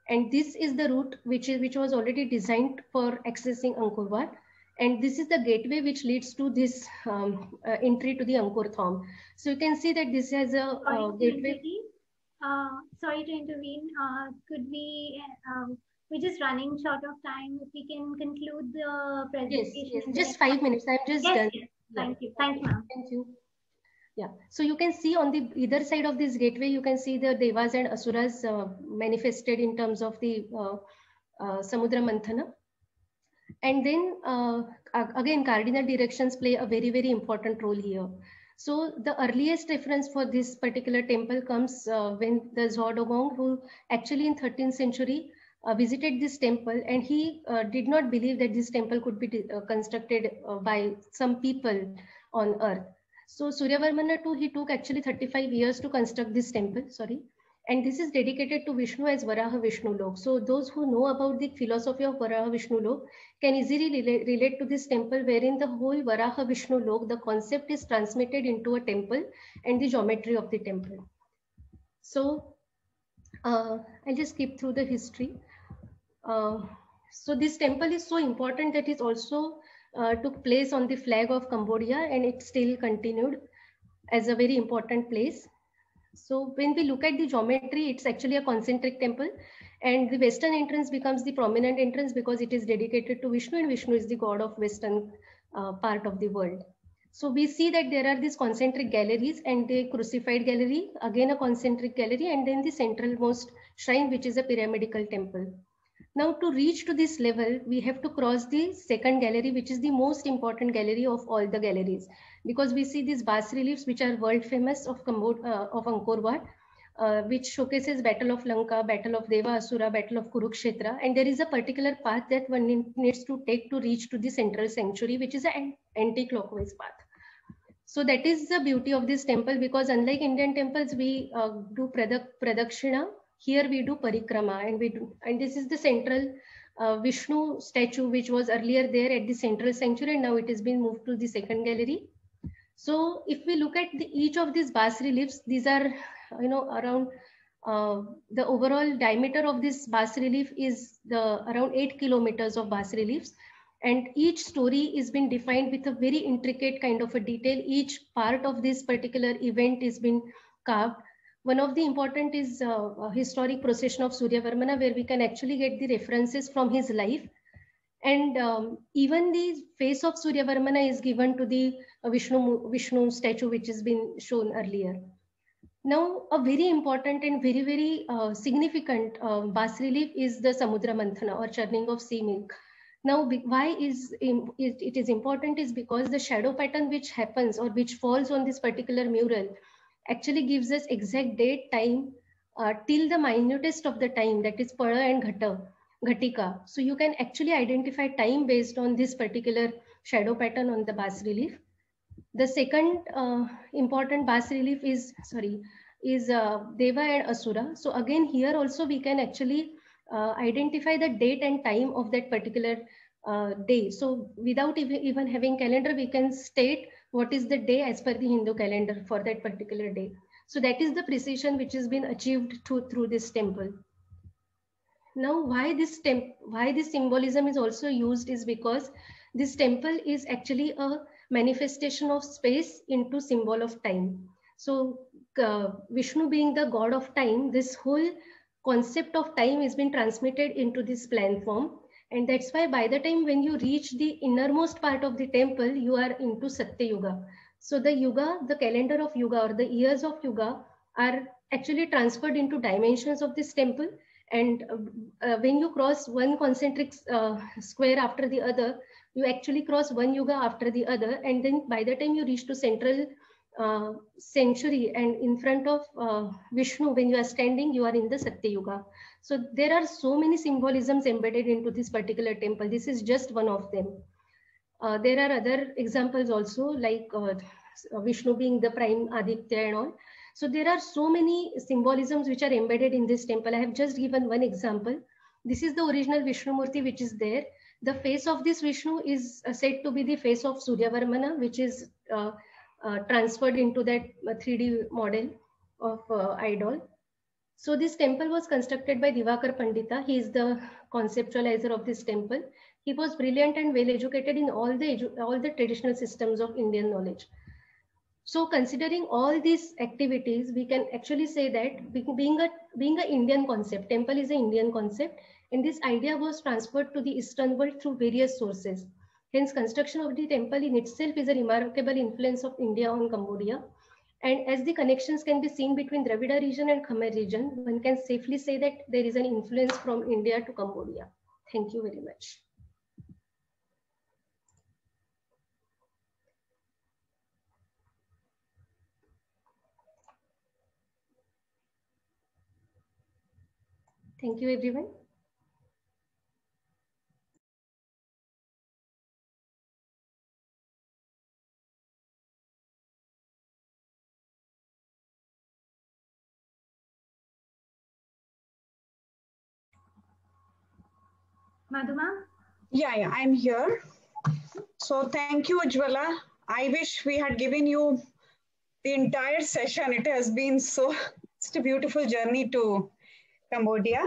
And this is the route which was already designed for accessing Angkor Wat. And this is the gateway which leads to this entry to the Angkor Thom. So you can see that this has a gateway. Sorry to intervene. Could we, we're just running short of time. If we can conclude the presentation. Yes, just 5 minutes. I'm just done. Yes. Thank you. Thank you, ma'am. Thank you. Yeah, so you can see on the either side of this gateway, you can see the Devas and Asuras manifested in terms of the Samudra Manthana. And then again, cardinal directions play a very, very important role here. So the earliest reference for this particular temple comes when the Zhou Dogong, who actually in 13th century visited this temple, and he did not believe that this temple could be constructed by some people on earth. So Suryavarmana II, he took actually 35 years to construct this temple, sorry. And this is dedicated to Vishnu as Varaha Vishnu Lok. So those who know about the philosophy of Varaha Vishnu Lok can easily relate to this temple, wherein the whole Varaha Vishnu Lok, the concept is transmitted into a temple and the geometry of the temple. So I'll just skip through the history. So this temple is so important that it also took place on the flag of Cambodia, and it still continued as a very important place. So when we look at the geometry, it's actually a concentric temple, and the western entrance becomes the prominent entrance because it is dedicated to Vishnu, and Vishnu is the god of western part of the world. So we see that there are these concentric galleries, and the crucified gallery, again a concentric gallery, and then the centralmost shrine, which is a pyramidal temple. Now to reach to this level, we have to cross the second gallery, which is the most important gallery of all the galleries, because we see these bas-reliefs, which are world famous of Angkor Wat, which showcases Battle of Lanka, Battle of Deva Asura, Battle of Kurukshetra. And there is a particular path that one needs to take to reach to the central sanctuary, which is an anti-clockwise path. So that is the beauty of this temple, because unlike Indian temples, we do pradakshina. Here we do parikrama, and this is the central Vishnu statue, which was earlier there at the central sanctuary, and now it has been moved to the second gallery. So if we look at each of these bas-reliefs, these are, around the overall diameter of this bas-relief is around 8 kilometers of bas-reliefs. And each story is been defined with a very intricate kind of a detail. Each part of this particular event is been carved. One of the important is a historic procession of Suryavarmana, where we can actually get the references from his life. And even the face of Suryavarmana is given to the Vishnu statue, which has been shown earlier. Now, a very important and very, very significant bas-relief is the Samudra Manthana, or churning of sea milk. Now, why it is important is because the shadow pattern which happens or which falls on this particular mural actually gives us exact date, time, till the minutest of the time, that is Pada and Ghatika. So you can actually identify time based on this particular shadow pattern on the bas-relief. The second important bas-relief is Deva and Asura. So again, here also we can actually identify the date and time of that particular day. So without even having calendar, we can state what is the day as per the Hindu calendar for that particular day. So that is the precision which has been achieved through this temple. Now, why this symbolism is also used is because this temple is actually a manifestation of space into symbol of time. So Vishnu being the god of time, this whole concept of time has been transmitted into this plan form. And that's why by the time when you reach the innermost part of the temple, you are into Satya Yuga. So the calendar of Yuga, or the years of Yuga, are actually transferred into dimensions of this temple. And when you cross one concentric square after the other, you actually cross one Yuga after the other. And then by the time you reach to central sanctuary, and in front of Vishnu, when you are standing, you are in the Satya Yuga. So there are so many symbolisms embedded into this particular temple. This is just one of them. There are other examples also, like Vishnu being the prime Aditya and all. So there are so many symbolisms which are embedded in this temple. I have just given one example. This is the original Vishnu Murti which is there. The face of this Vishnu is said to be the face of Suryavarmana, which is transferred into that 3D model of idol. So this temple was constructed by Divakar Pandita. He is the conceptualizer of this temple. He was brilliant and well educated in all the traditional systems of Indian knowledge. So considering all these activities, we can actually say that being an Indian concept, temple is an Indian concept, and this idea was transferred to the Eastern world through various sources. Hence, construction of the temple in itself is a remarkable influence of India on Cambodia. And as the connections can be seen between Dravida region and Khmer region, one can safely say that there is an influence from India to Cambodia. Thank you very much. Thank you, everyone. Madhuma? Yeah, I'm here. So thank you, Ujjwala. I wish we had given you the entire session. It has been it's a beautiful journey to Cambodia.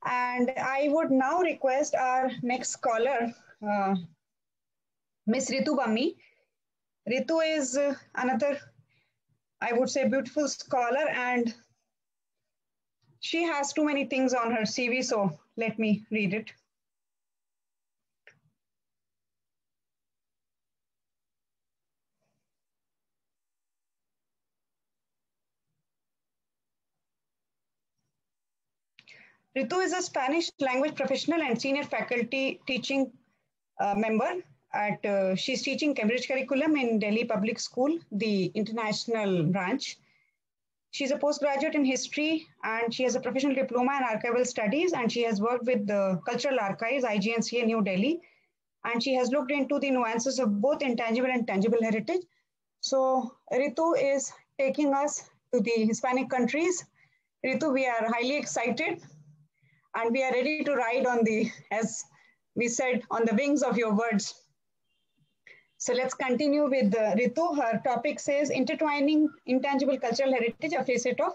And I would now request our next scholar, Miss Ritu Bammi. Ritu is another, I would say, beautiful scholar, and she has too many things on her CV, so let me read it. Ritu is a Spanish language professional and senior faculty teaching member at, she's teaching Cambridge curriculum in Delhi Public School, the international branch. She's a postgraduate in history and she has a professional diploma in archival studies, and she has worked with the Cultural Archives, IGNCA New Delhi, and she has looked into the nuances of both intangible and tangible heritage. So Ritu is taking us to the Hispanic countries. Ritu, we are highly excited and we are ready to ride on the, as we said, on the wings of your words. So let's continue with Ritu. Her topic says intertwining intangible cultural heritage, a facet of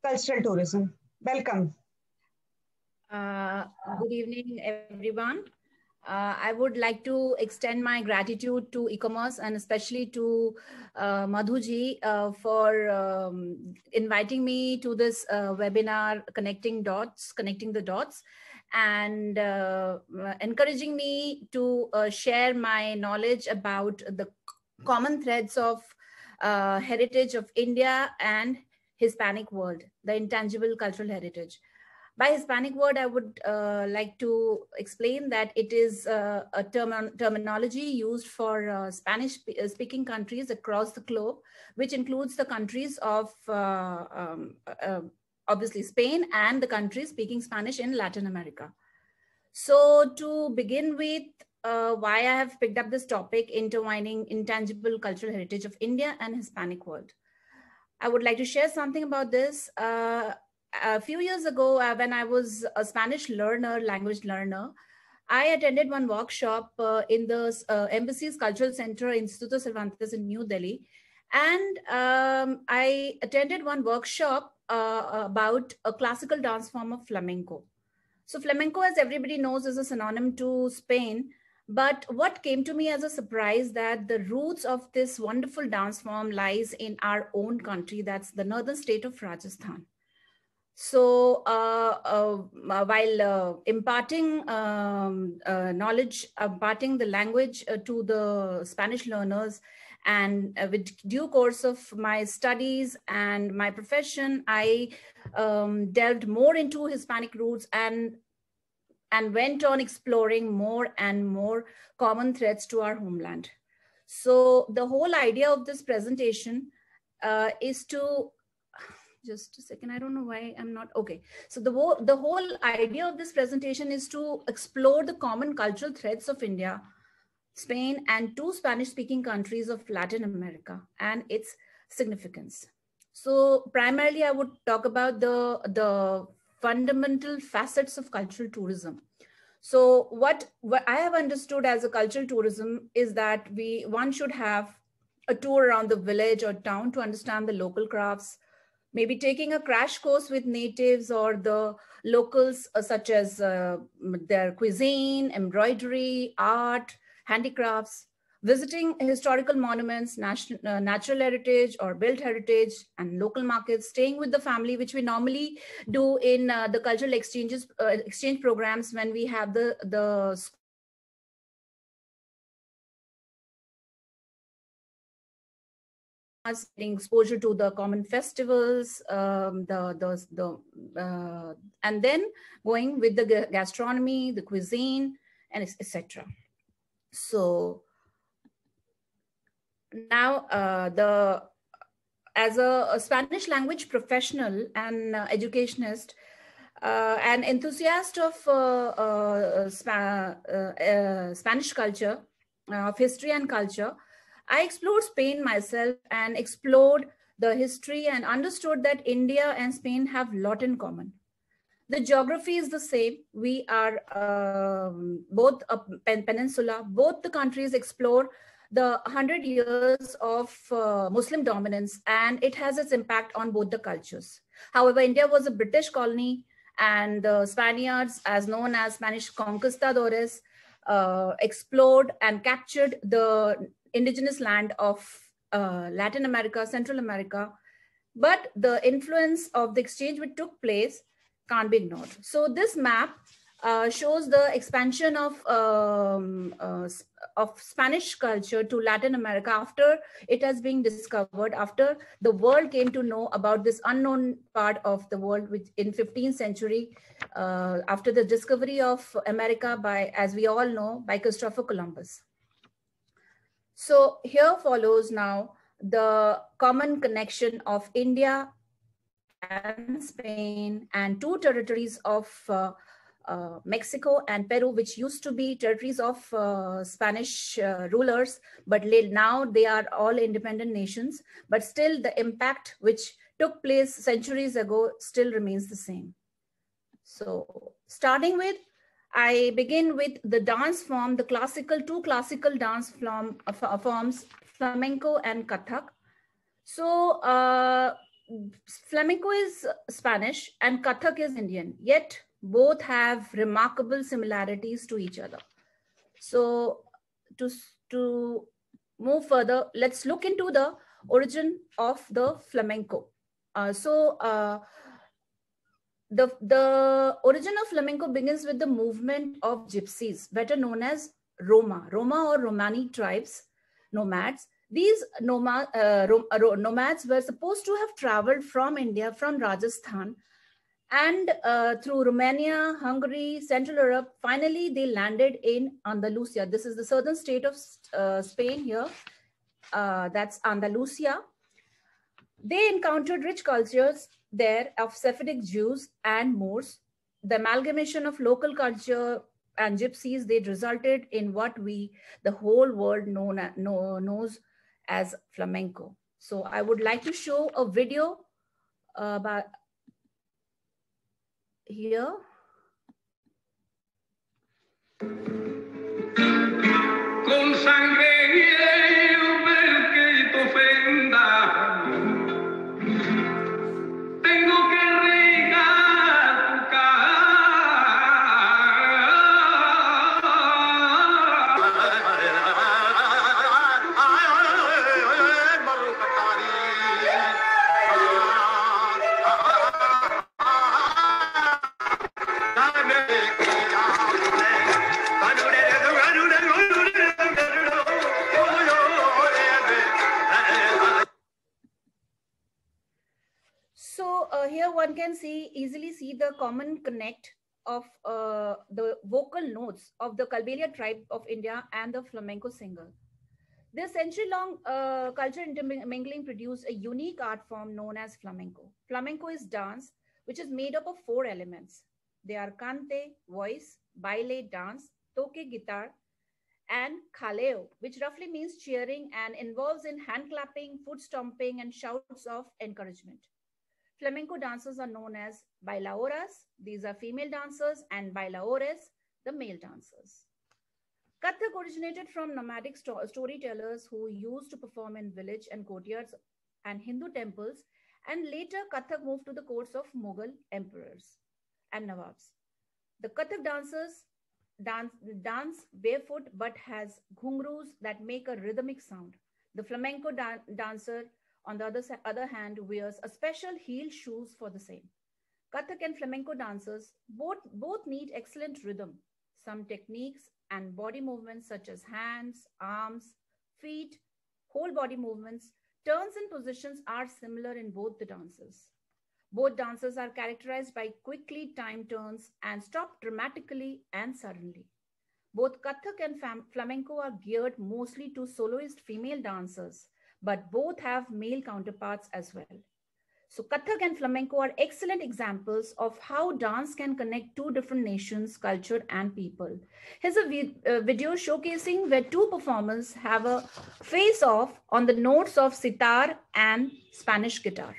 cultural tourism. Welcome. Good evening, everyone. I would like to extend my gratitude to e-commerce and especially to Madhuji for inviting me to this webinar, Connecting the Dots, and encouraging me to share my knowledge about the common threads of heritage of India and Hispanic world, the intangible cultural heritage. By Hispanic word, I would like to explain that it is a terminology used for Spanish-speaking countries across the globe, which includes the countries of obviously Spain and the countries speaking Spanish in Latin America. So to begin with, why I have picked up this topic, intertwining intangible cultural heritage of India and Hispanic world. I would like to share something about this. A few years ago, when I was a Spanish language learner, I attended one workshop in the Embassy's Cultural Center, Instituto Cervantes in New Delhi. And I attended one workshop about a classical dance form of flamenco. So flamenco, as everybody knows, is a synonym to Spain. But what came to me as a surprise that the roots of this wonderful dance form lies in our own country, that's the northern state of Rajasthan. So while imparting knowledge, imparting the language to the Spanish learners, and with due course of my studies and my profession, I delved more into Hispanic roots and went on exploring more and more common threads to our homeland. So the whole idea of this presentation is to, just a second, I don't know why I'm not, okay. So the whole idea of this presentation is to explore the common cultural threads of India, Spain, and two Spanish-speaking countries of Latin America and its significance. So primarily I would talk about the fundamental facets of cultural tourism. So what I have understood as a cultural tourism is that one should have a tour around the village or town to understand the local crafts, maybe taking a crash course with natives or the locals, such as their cuisine, embroidery, art, handicrafts, visiting historical monuments, natural heritage or built heritage, and local markets, staying with the family, which we normally do in the cultural exchange programs when we have the getting exposure to the common festivals, and then going with the gastronomy, the cuisine, and etc. So now as a Spanish language professional and educationist, an enthusiast of Spanish culture, of history and culture, I explored Spain myself and explored the history and understood that India and Spain have a lot in common. The geography is the same. We are both a peninsula. Both the countries explore the 100 years of Muslim dominance, and it has its impact on both the cultures. However, India was a British colony, and the Spaniards, as known as Spanish conquistadores, explored and captured the indigenous land of Latin America, Central America. But the influence of the exchange which took place can't be ignored. So this map shows the expansion of Spanish culture to Latin America after it has been discovered, after the world came to know about this unknown part of the world, which in 15th century, after the discovery of America by, as we all know, by Christopher Columbus. So here follows now the common connection of India and Spain and two territories of Mexico and Peru, which used to be territories of Spanish rulers, but now they are all independent nations. But still the impact which took place centuries ago still remains the same. So starting with, I begin with the dance form, the two classical dance forms, flamenco and Kathak. So flamenco is Spanish and Kathak is Indian, yet both have remarkable similarities to each other. So to move further, let's look into the origin of the flamenco. The origin of flamenco begins with the movement of gypsies, better known as Roma or Romani tribes, nomads. These nomads were supposed to have traveled from India, from Rajasthan, and through Romania, Hungary, Central Europe. Finally, they landed in Andalusia. This is the southern state of Spain here. That's Andalusia. They encountered rich cultures there of Sephardic Jews and Moors. The amalgamation of local culture and gypsies, they resulted in what the whole world knows as flamenco. So I would like to show a video about here. Con sangre one can easily see the common connect of the vocal notes of the Kalbelia tribe of India and the flamenco singer. This century-long culture intermingling produced a unique art form known as flamenco. Flamenco is dance, which is made up of 4 elements. They are cante, voice, baile, dance, toque, guitar, and jaleo, which roughly means cheering and involves in hand clapping, foot stomping, and shouts of encouragement. Flamenco dancers are known as bailaoras. These are female dancers, and bailaores, the male dancers. Kathak originated from nomadic storytellers who used to perform in village and courtyards and Hindu temples, and later Kathak moved to the courts of Mughal emperors and Nawabs. The Kathak dancers dance barefoot but has ghungroos that make a rhythmic sound. The flamenco dancer, on the other hand, wears a special heel shoes for the same. Kathak and flamenco dancers both need excellent rhythm. Some techniques and body movements such as hands, arms, feet, whole body movements, turns and positions are similar in both the dances. Both dances are characterized by quickly timed turns and stop dramatically and suddenly. Both Kathak and flamenco are geared mostly to soloist female dancers, but both have male counterparts as well. So Kathak and flamenco are excellent examples of how dance can connect 2 different nations, culture, and people. Here's a video showcasing where 2 performers have a face-off on the notes of sitar and Spanish guitar.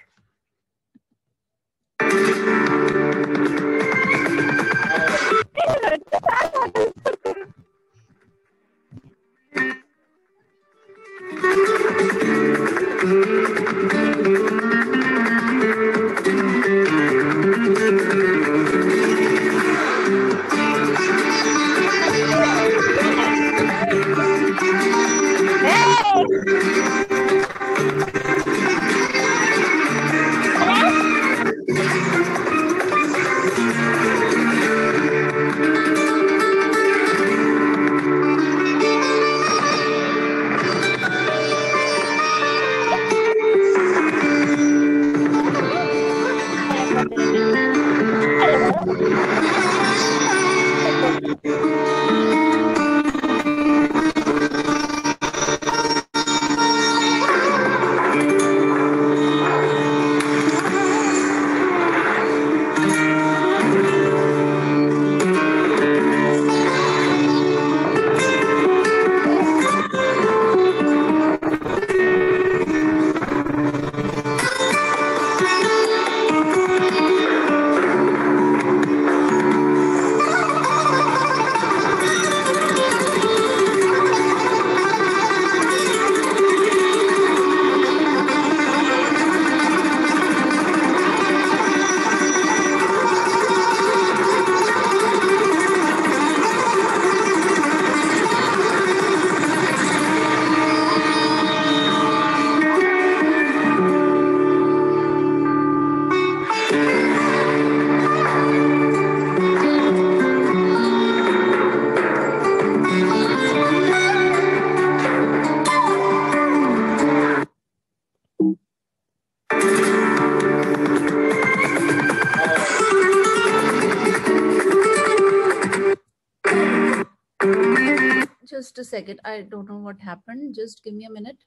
Just a second. I don't know what happened. Just give me a minute.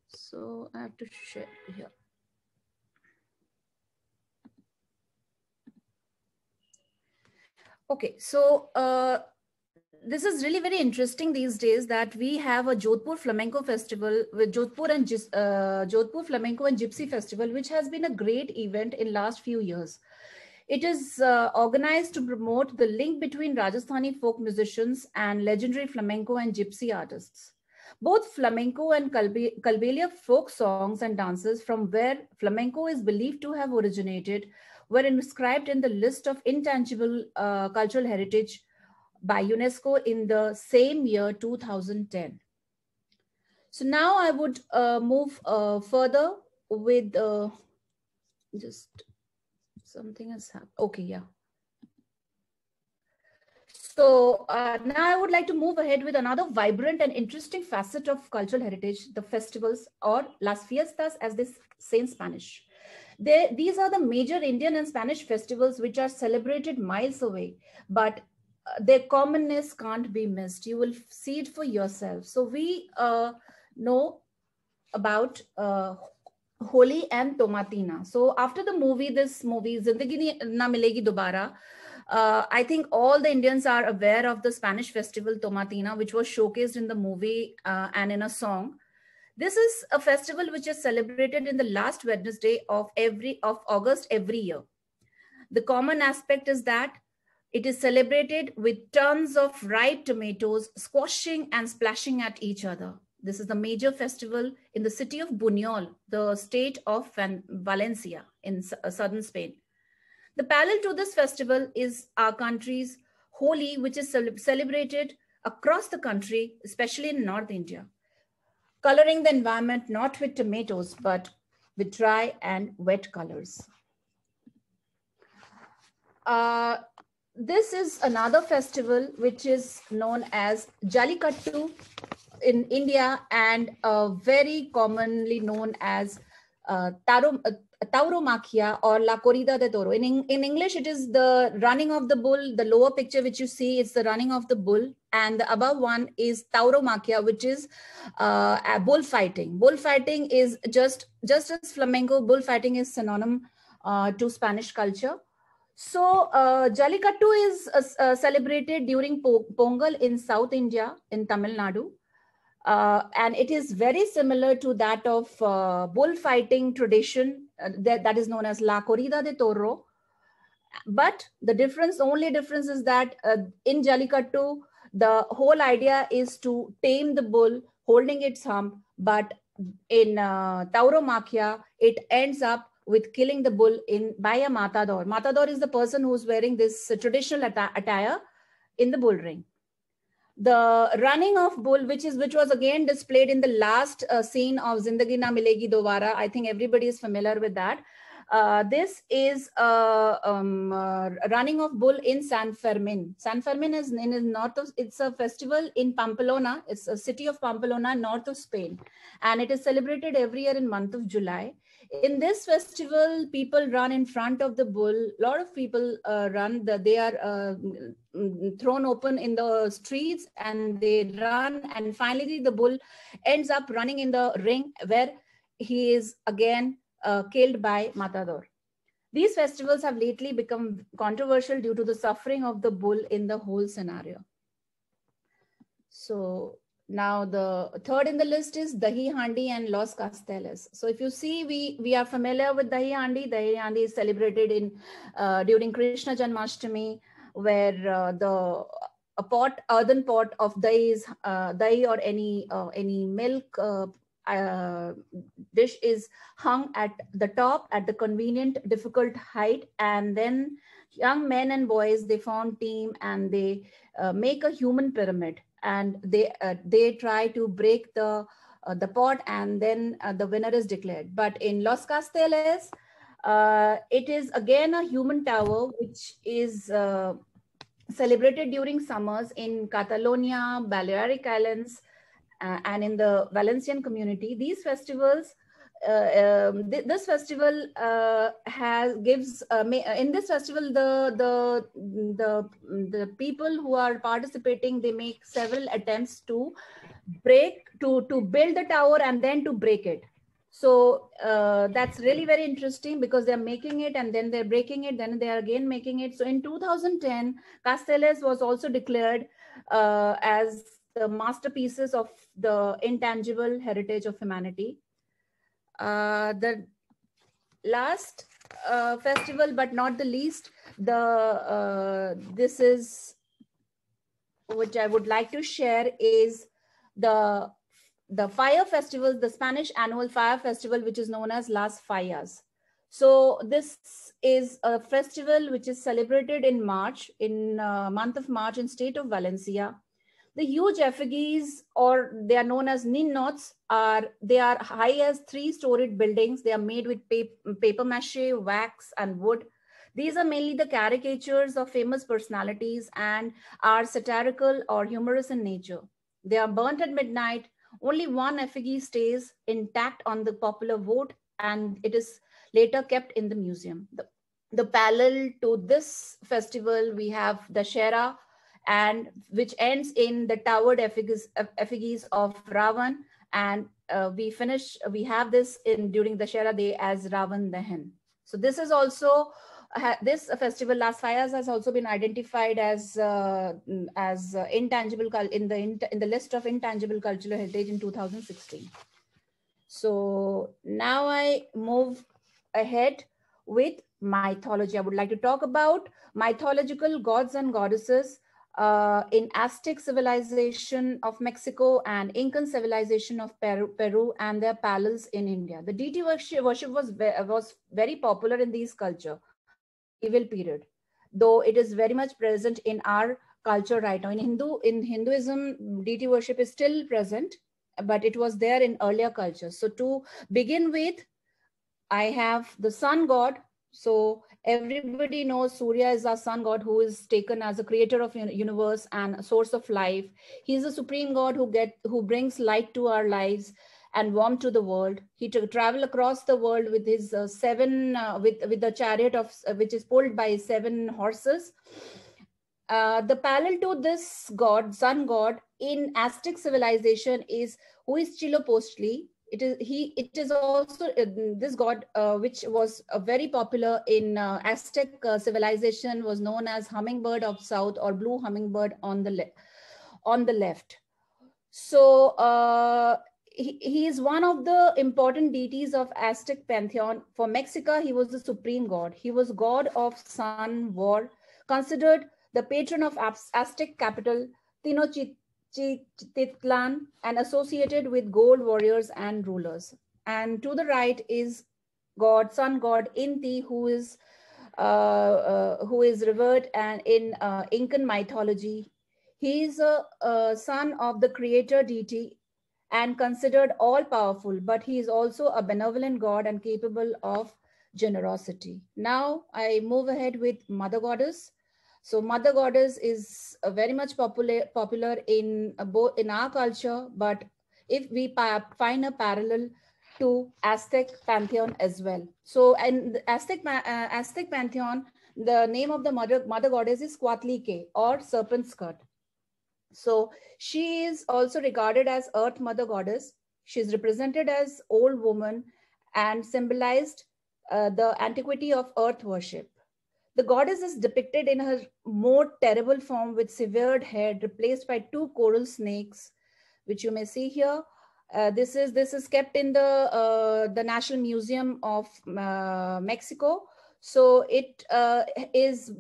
So I have to share here. Okay, so this is really very interesting these days that we have a Jodhpur Flamenco Festival with Jodhpur Flamenco and Gypsy Festival, which has been a great event in last few years. It is organized to promote the link between Rajasthani folk musicians and legendary flamenco and gypsy artists. Both flamenco and Kalbelia folk songs and dances from where flamenco is believed to have originated were inscribed in the list of intangible cultural heritage by UNESCO in the same year 2010. So now I would move further with just something has happened. Okay, yeah. So now I would like to move ahead with another vibrant and interesting facet of cultural heritage, the festivals, or Las Fiestas as they say in Spanish. These are the major Indian and Spanish festivals which are celebrated miles away, but their commonness can't be missed. You will see it for yourself. So we know about Holi and Tomatina. So after this movie, Zindagi Na Milegi Dobara, I think all the Indians are aware of the Spanish festival Tomatina, which was showcased in the movie and in a song. This is a festival which is celebrated in the last Wednesday of August every year. The common aspect is that it is celebrated with tons of ripe tomatoes squashing and splashing at each other. This is the major festival in the city of Buñol, the state of Valencia in southern Spain. The parallel to this festival is our country's Holi, which is celebrated across the country, especially in North India, coloring the environment not with tomatoes, but with dry and wet colors. This is another festival which is known as Jallikattu in India and very commonly known as Tauromaquia or La Corrida de Toro. In English, it is the running of the bull. The lower picture which you see is the running of the bull, and the above one is Tauromaquia, which is bullfighting. Bullfighting is just as flamenco, bullfighting is synonym to Spanish culture. So Jallikattu is celebrated during Pongal in South India, in Tamil Nadu. And it is very similar to that of bullfighting tradition that is known as La Corrida de Toro. But the only difference is that in Jallikattu, the whole idea is to tame the bull holding its hump. But in Tauromaquia, it ends up with killing the bull by a matador. Matador is the person who's wearing this traditional attire in the bull ring. The running of bull, which was again displayed in the last scene of Zindagi Na Milegi Dobara. I think everybody is familiar with that. This is running of bull in San Fermin. San Fermin is in north of, it's a festival in Pamplona. It's a city of Pamplona, north of Spain. And it is celebrated every year in month of July. In this festival, people run in front of the bull. A lot of people run. They are thrown open in the streets and they run. And finally, the bull ends up running in the ring where he is again killed by Matador. These festivals have lately become controversial due to the suffering of the bull in the whole scenario. So now the third in the list is Dahi Handi and Los Casteles. So if you see, we are familiar with Dahi Handi. Dahi Handi is celebrated during Krishna Janmashtami, where the earthen pot of dahi or any milk dish is hung at the top at the convenient, difficult height, and then young men and boys, they form team and they make a human pyramid, and they try to break the pot, and then the winner is declared. But in Los Casteles, it is again a human tower which is celebrated during summers in Catalonia, Balearic Islands, and in the Valencian community. These festivals this festival in this festival the people who are participating, they make several attempts to build the tower and then to break it. So that's really very interesting, because they're making it and then they're breaking it, then they are again making it. So in 2010, Castells was also declared as the masterpieces of the intangible heritage of humanity. The last festival, but not the least, this is which I would like to share, is the fire festival, the Spanish annual fire festival, which is known as Las Fallas. So this is a festival which is celebrated in March, in month of March, in state of Valencia. The huge effigies, or they are known as ninots, they are high as 3-storied buildings. They are made with paper mache, wax, and wood. These are mainly the caricatures of famous personalities and are satirical or humorous in nature. They are burnt at midnight. Only one effigy stays intact on the popular vote, and it is later kept in the museum. The parallel to this festival, we have the Shera, and which ends in the towered effigies of Ravan, and we have this during the Shera day as Ravan Dahan. So this is also this festival, Las Fallas, has also been identified as intangible in the list of intangible cultural heritage in 2016. So now I move ahead with mythology. I would like to talk about mythological gods and goddesses in Aztec civilization of Mexico and Incan civilization of Peru and their parallels in India. The deity worship was very popular in these cultures, medieval period, though it is very much present in our culture right now. In Hinduism, deity worship is still present, but it was there in earlier cultures. So to begin with, I have the sun god. So everybody knows Surya is our sun god, who is taken as a creator of universe and a source of life. He is the supreme god who brings light to our lives and warmth to the world. He travel across the world with his with the chariot of which is pulled by 7 horses. The parallel to this god, sun god, in Aztec civilization is Huitzilopochtli. It is also this god, which was very popular in Aztec civilization, was known as hummingbird of south, or blue hummingbird on the left. So he is one of the important deities of Aztec pantheon. For Mexico, he was the supreme god. He was god of sun, war, considered the patron of Aztec capital Tenochtitlan, and associated with gold warriors and rulers. And to the right is sun god Inti, who is revered and in Incan mythology. He is a son of the creator deity and considered all-powerful, but he is also a benevolent god and capable of generosity. Now I move ahead with Mother Goddess. So Mother Goddess is very much popular in both in our culture, but if we find a parallel to Aztec pantheon as well. So in the Aztec pantheon, the name of the mother goddess is Coatlique, or serpent skirt. So she is also regarded as Earth Mother Goddess. She is represented as old woman and symbolized the antiquity of earth worship. The goddess is depicted in her more terrible form with severed head, replaced by 2 coral snakes, which you may see here. This is kept in the National Museum of Mexico. So it is.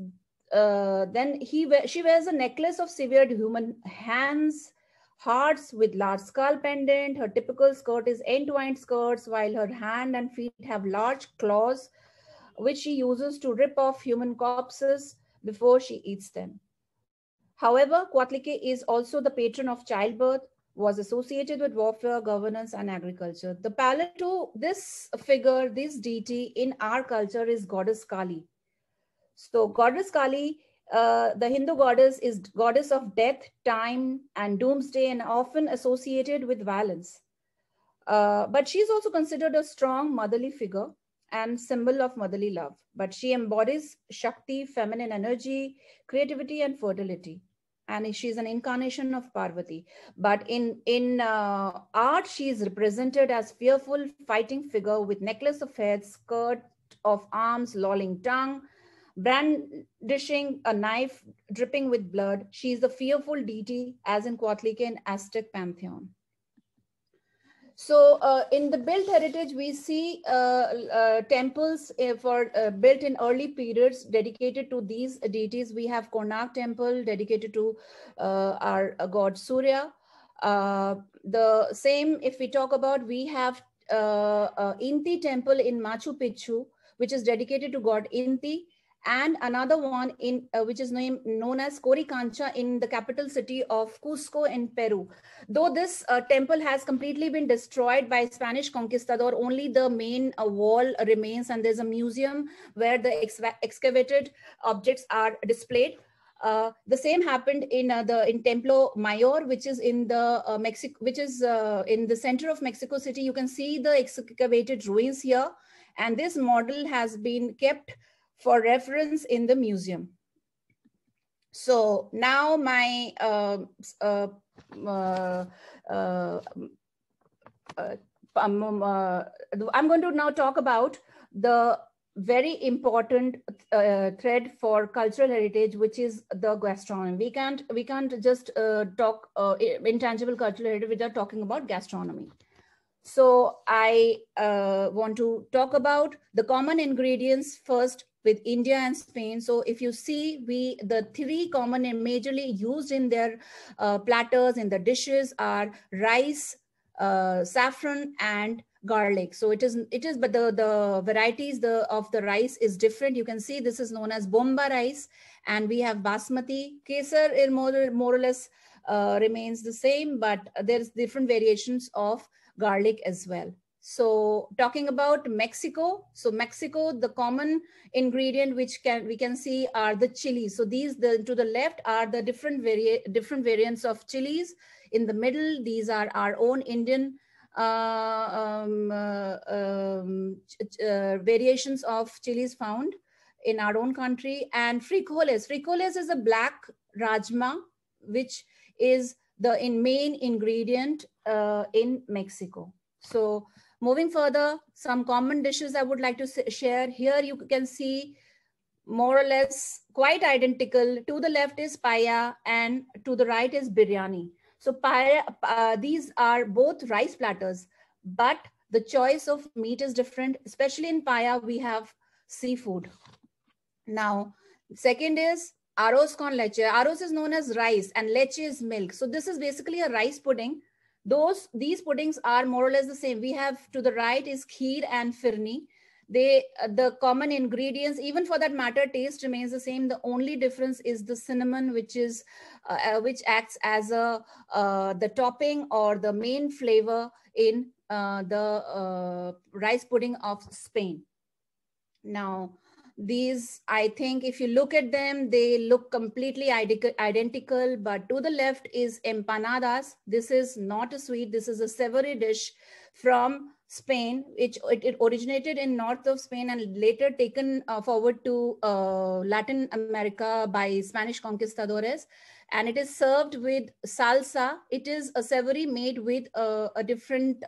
She wears a necklace of severed human hands, hearts with large skull pendant. Her typical skirt is entwined skirts, while her hand and feet have large claws, which she uses to rip off human corpses before she eats them. However, Coatlique is also the patron of childbirth, was associated with warfare, governance, and agriculture. The parallel to this figure, this deity in our culture, is Goddess Kali. So Goddess Kali, the Hindu goddess, is goddess of death, time, and doomsday, and often associated with violence. But she's also considered a strong motherly figure and symbol of motherly love. But she embodies Shakti, feminine energy, creativity, and fertility. And she's an incarnation of Parvati. But in art, she is represented as fearful fighting figure with necklace of heads, skirt of arms, lolling tongue, brandishing a knife dripping with blood. She is the fearful deity, as in Coatlicue and Aztec pantheon. So in the built heritage, we see temples built in early periods dedicated to these deities. We have Konark temple dedicated to our god Surya. The same, if we talk about, we have Inti temple in Machu Picchu, which is dedicated to god Inti. And another one in which is known as Coricancha in the capital city of Cusco in Peru. Though this temple has completely been destroyed by Spanish conquistador, only the main wall remains, and there's a museum where the excavated objects are displayed. The same happened in Templo Mayor, which is in the in the center of Mexico City. You can see the excavated ruins here, and this model has been kept for reference in the museum. So now my I'm going to now talk about the very important thread for cultural heritage, which is the gastronomy. We can't just talk intangible cultural heritage without talking about gastronomy. So I want to talk about the common ingredients first with India and Spain. So if you see, the three common and majorly used in their platters, in the dishes, are rice, saffron, and garlic. So it is, but the varieties of the rice is different. You can see this is known as bomba rice, and we have basmati. Kesar more or less remains the same, but there's different variations of garlic as well. So talking about Mexico, so Mexico, the common ingredient which we can see are the chilies. So these, to the left are the different variants of chilies. In the middle, these are our own Indian variations of chilies found in our own country. And frijoles. Frijoles is a black rajma, which is the main ingredient in Mexico. So moving further, some common dishes I would like to share. Here you can see more or less quite identical. To the left is paella and to the right is biryani. So paella, these are both rice platters, but the choice of meat is different. Especially in paella, we have seafood. Now, second is arroz con leche. Arroz is known as rice and leche is milk. So this is basically a rice pudding. These puddings are more or less the same. We have to the right is kheer and firni. The common ingredients, even for that matter, taste remains the same. The only difference is the cinnamon, which acts as the topping or the main flavor in the rice pudding of Spain. Now, these, I think if you look at them, they look completely identical, but to the left is empanadas. This is not a sweet, this is a savory dish from Spain. It originated in north of Spain and later taken forward to Latin America by Spanish conquistadores. And it is served with salsa. It is a savory made with different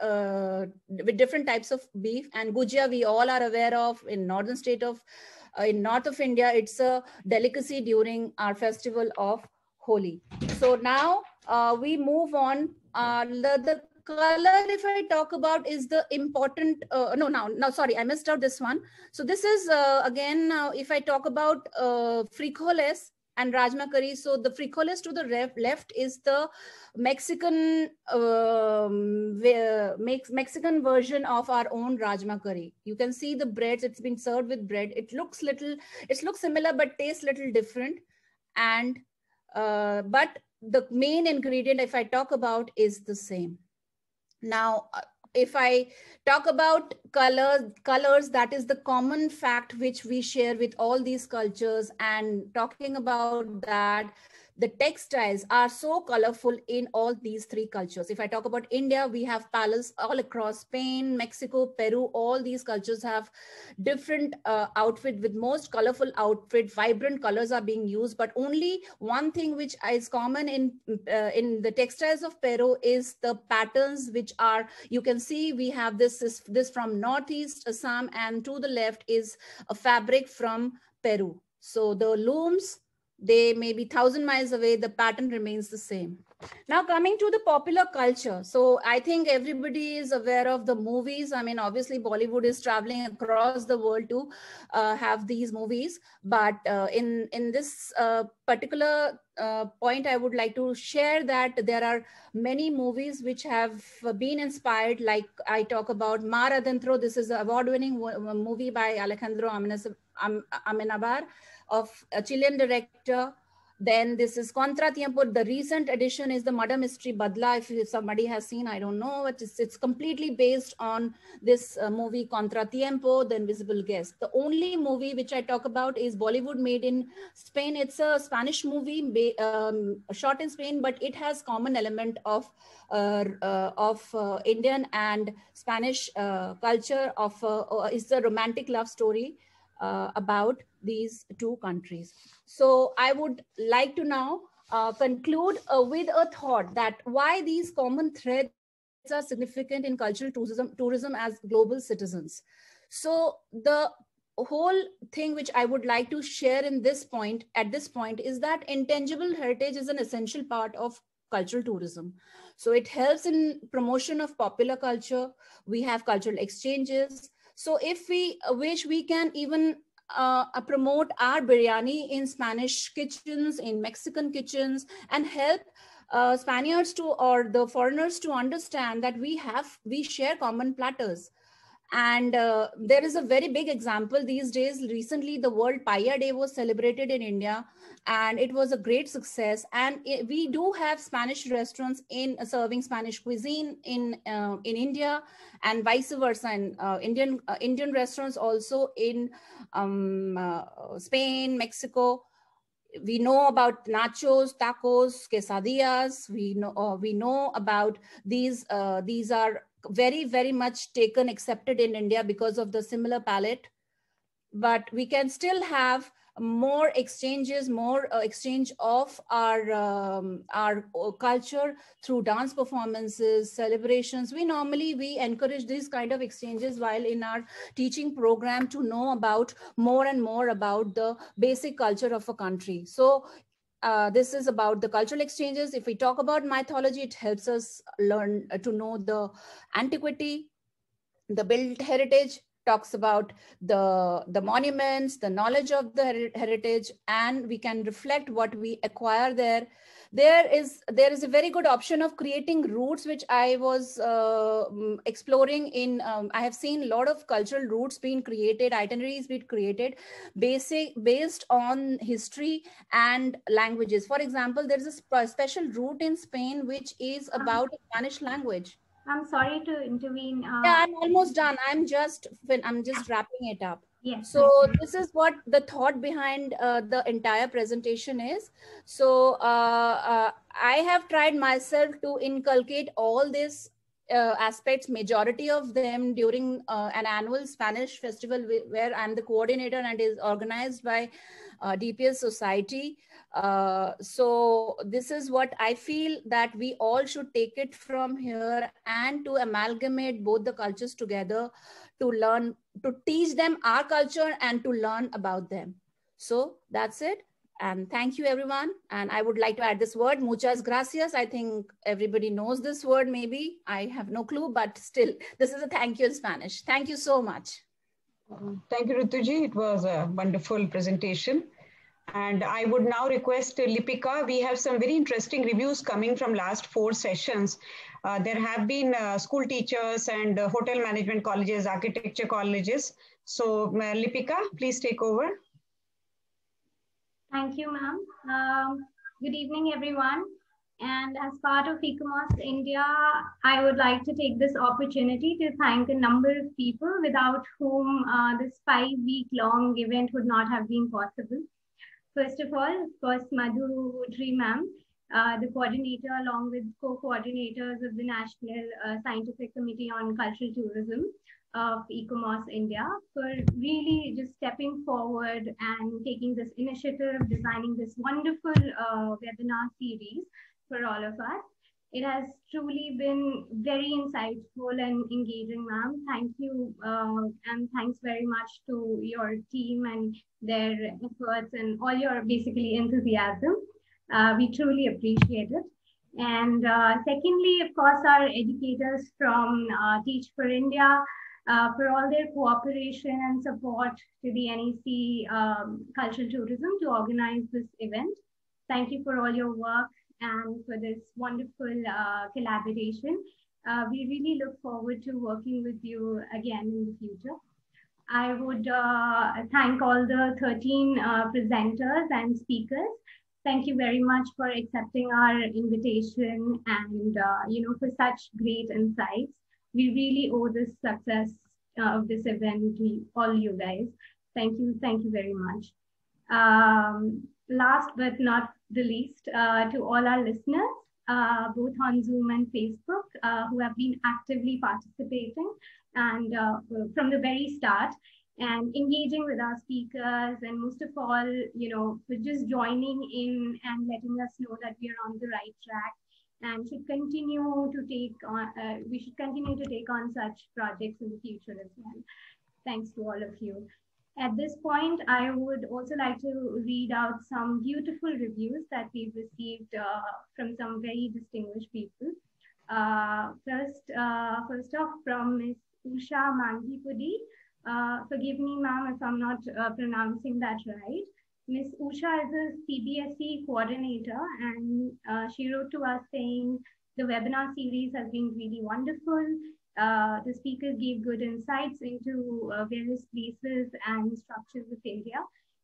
types of beef. And gujia, we all are aware of in north of India. It's a delicacy during our festival of Holi. So now we move on. The color, if I talk about, is the important, sorry, I missed out this one. So this is again, if I talk about frijoles and rajma curry. So the frijoles to the left is the Mexican Mexican version of our own rajma curry. You can see the breads, it's been served with bread. It looks similar, but tastes little different. And but the main ingredient, if I talk about, is the same. Now, if I talk about colors, that is the common fact which we share with all these cultures. And talking about that, the textiles are so colorful in all these three cultures. If I talk about India, we have palace all across Spain, Mexico, Peru. All these cultures have different outfit with most colorful outfit, vibrant colors are being used. But only one thing which is common in the textiles of Peru is the patterns, which are, you can see we have this from Northeast Assam, and to the left is a fabric from Peru. So the looms, they may be 1,000 miles away, the pattern remains the same. Now coming to the popular culture. So I think everybody is aware of the movies. I mean, obviously Bollywood is traveling across the world to have these movies. But in this particular point, I would like to share that there are many movies which have been inspired. Like I talk about Mar Adentro. This is an award-winning movie by Alejandro Amenabar, of a Chilean director. Then this is Contra Tiempo. The recent edition is the Murder Mystery Badla. If somebody has seen, I don't know. It's completely based on this movie Contra Tiempo, The Invisible Guest. The only movie which I talk about is Bollywood made in Spain. It's a Spanish movie shot in Spain, but it has common element of Indian and Spanish culture. It's a romantic love story about these two countries. So I would like to now conclude with a thought that why these common threads are significant in cultural tourism as global citizens. So the whole thing which I would like to share at this point is that intangible heritage is an essential part of cultural tourism. So it helps in promotion of popular culture. We have cultural exchanges. So if we wish, we can even promote our biryani in Spanish kitchens, in Mexican kitchens, and help Spaniards or the foreigners to understand that we share common platters. And there is a very big example these days. Recently, the World Paella Day was celebrated in India, and it was a great success. And we do have Spanish restaurants in serving Spanish cuisine in India, and vice versa. And Indian restaurants also in Spain, Mexico. We know about nachos, tacos, quesadillas. We know about these. These are very, very much accepted in India because of the similar palate. But we can still have more exchanges, more exchange of our culture through dance performances, celebrations. We encourage these kind of exchanges while in our teaching program to know about more and more about the basic culture of a country. So this is about the cultural exchanges. If we talk about mythology, it helps us learn to know the antiquity, the built heritage, talks about the monuments, the knowledge of the heritage, and we can reflect what we acquire there. There is a very good option of creating routes, which I was exploring in. I have seen a lot of cultural routes being created, itineraries being created, based on history and languages. For example, there is a special route in Spain which is about Spanish language. I'm sorry to intervene. Yeah, I'm almost done. I'm just wrapping it up. Yes. So this is what the thought behind the entire presentation is. So I have tried myself to inculcate all these aspects, majority of them during an annual Spanish festival where I'm the coordinator and is organized by DPS Society. So this is what I feel that we all should take it from here and to amalgamate both the cultures together to learn, to teach them our culture and to learn about them. So that's it. And thank you, everyone. And I would like to add this word, muchas gracias. I think everybody knows this word, maybe. I have no clue, but still, this is a thank you in Spanish. Thank you so much. Thank you, Rituji. It was a wonderful presentation. And I would now request Lipika. We have some very interesting reviews coming from last 4 sessions. There have been school teachers and hotel management colleges, architecture colleges. So Lipika, please take over. Thank you, ma'am. Good evening, everyone. And as part of ICOMOS India, I would like to take this opportunity to thank a number of people without whom this 5-week-long event would not have been possible. First of all, of course, Madhu Woodry ma'am, the coordinator along with co-coordinators of the National Scientific Committee on Cultural Tourism of ICOMOS India, for really just stepping forward and taking this initiative, designing this wonderful webinar series for all of us. It has truly been very insightful and engaging, ma'am. Thank you, and thanks very much to your team and their efforts and all your basically enthusiasm. We truly appreciate it. And secondly, of course, our educators from Teach for India, for all their cooperation and support to the NEC Cultural Tourism to organize this event. Thank you for all your work and for this wonderful collaboration. We really look forward to working with you again in the future. I would thank all the 13 presenters and speakers. Thank you very much for accepting our invitation and for such great insights. We really owe this success of this event to all you guys. Thank you very much. Last but not the least, to all our listeners, both on Zoom and Facebook, who have been actively participating and from the very start and engaging with our speakers, and most of all, for just joining in and letting us know that we are on the right track and should continue to take on, we should continue to take on such projects in the future as well. Thanks to all of you. At this point, I would also like to read out some beautiful reviews that we've received from some very distinguished people. First off, from Ms. Usha Manghipudi. Forgive me, ma'am, if I'm not pronouncing that right. Ms. Usha is a CBSE coordinator, and she wrote to us saying the webinar series has been really wonderful. The speakers gave good insights into various places and structures of India.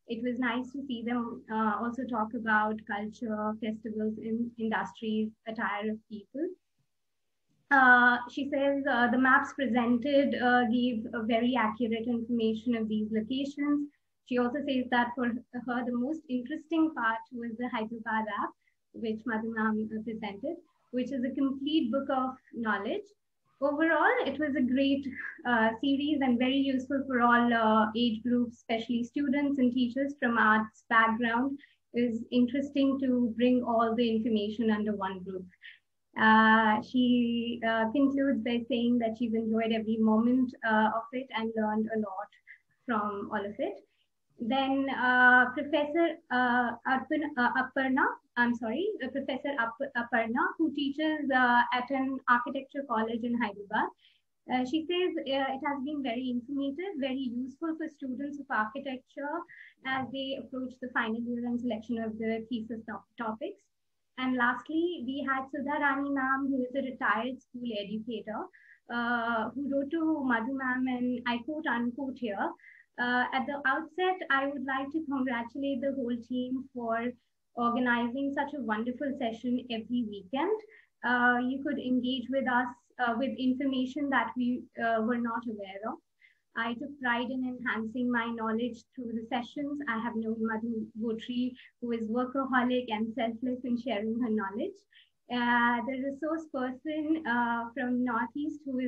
It was nice to see them also talk about culture, festivals, industries, attire of people. She says the maps presented gave a very accurate information of these locations. She also says that for her, the most interesting part was the Hyderabad app, which Madhu ma'am presented, which is a complete book of knowledge. Overall, it was a great series and very useful for all age groups, especially students and teachers from arts background. It was interesting to bring all the information under one group. She concludes by saying that she's enjoyed every moment of it and learned a lot from all of it. Then Professor Aparna, who teaches at an architecture college in Hyderabad. She says it has been very informative, very useful for students of architecture as they approach the final year and selection of the thesis topics. And lastly, we had Sudha Rani ma'am, who is a retired school educator, who wrote to Madhu ma'am, and I quote unquote here, at the outset, I would like to congratulate the whole team for organizing such a wonderful session every weekend. You could engage with us with information that we were not aware of. I took pride in enhancing my knowledge through the sessions. I have known Madhu Woodry, who is workaholic and selfless in sharing her knowledge. The resource person from Northeast who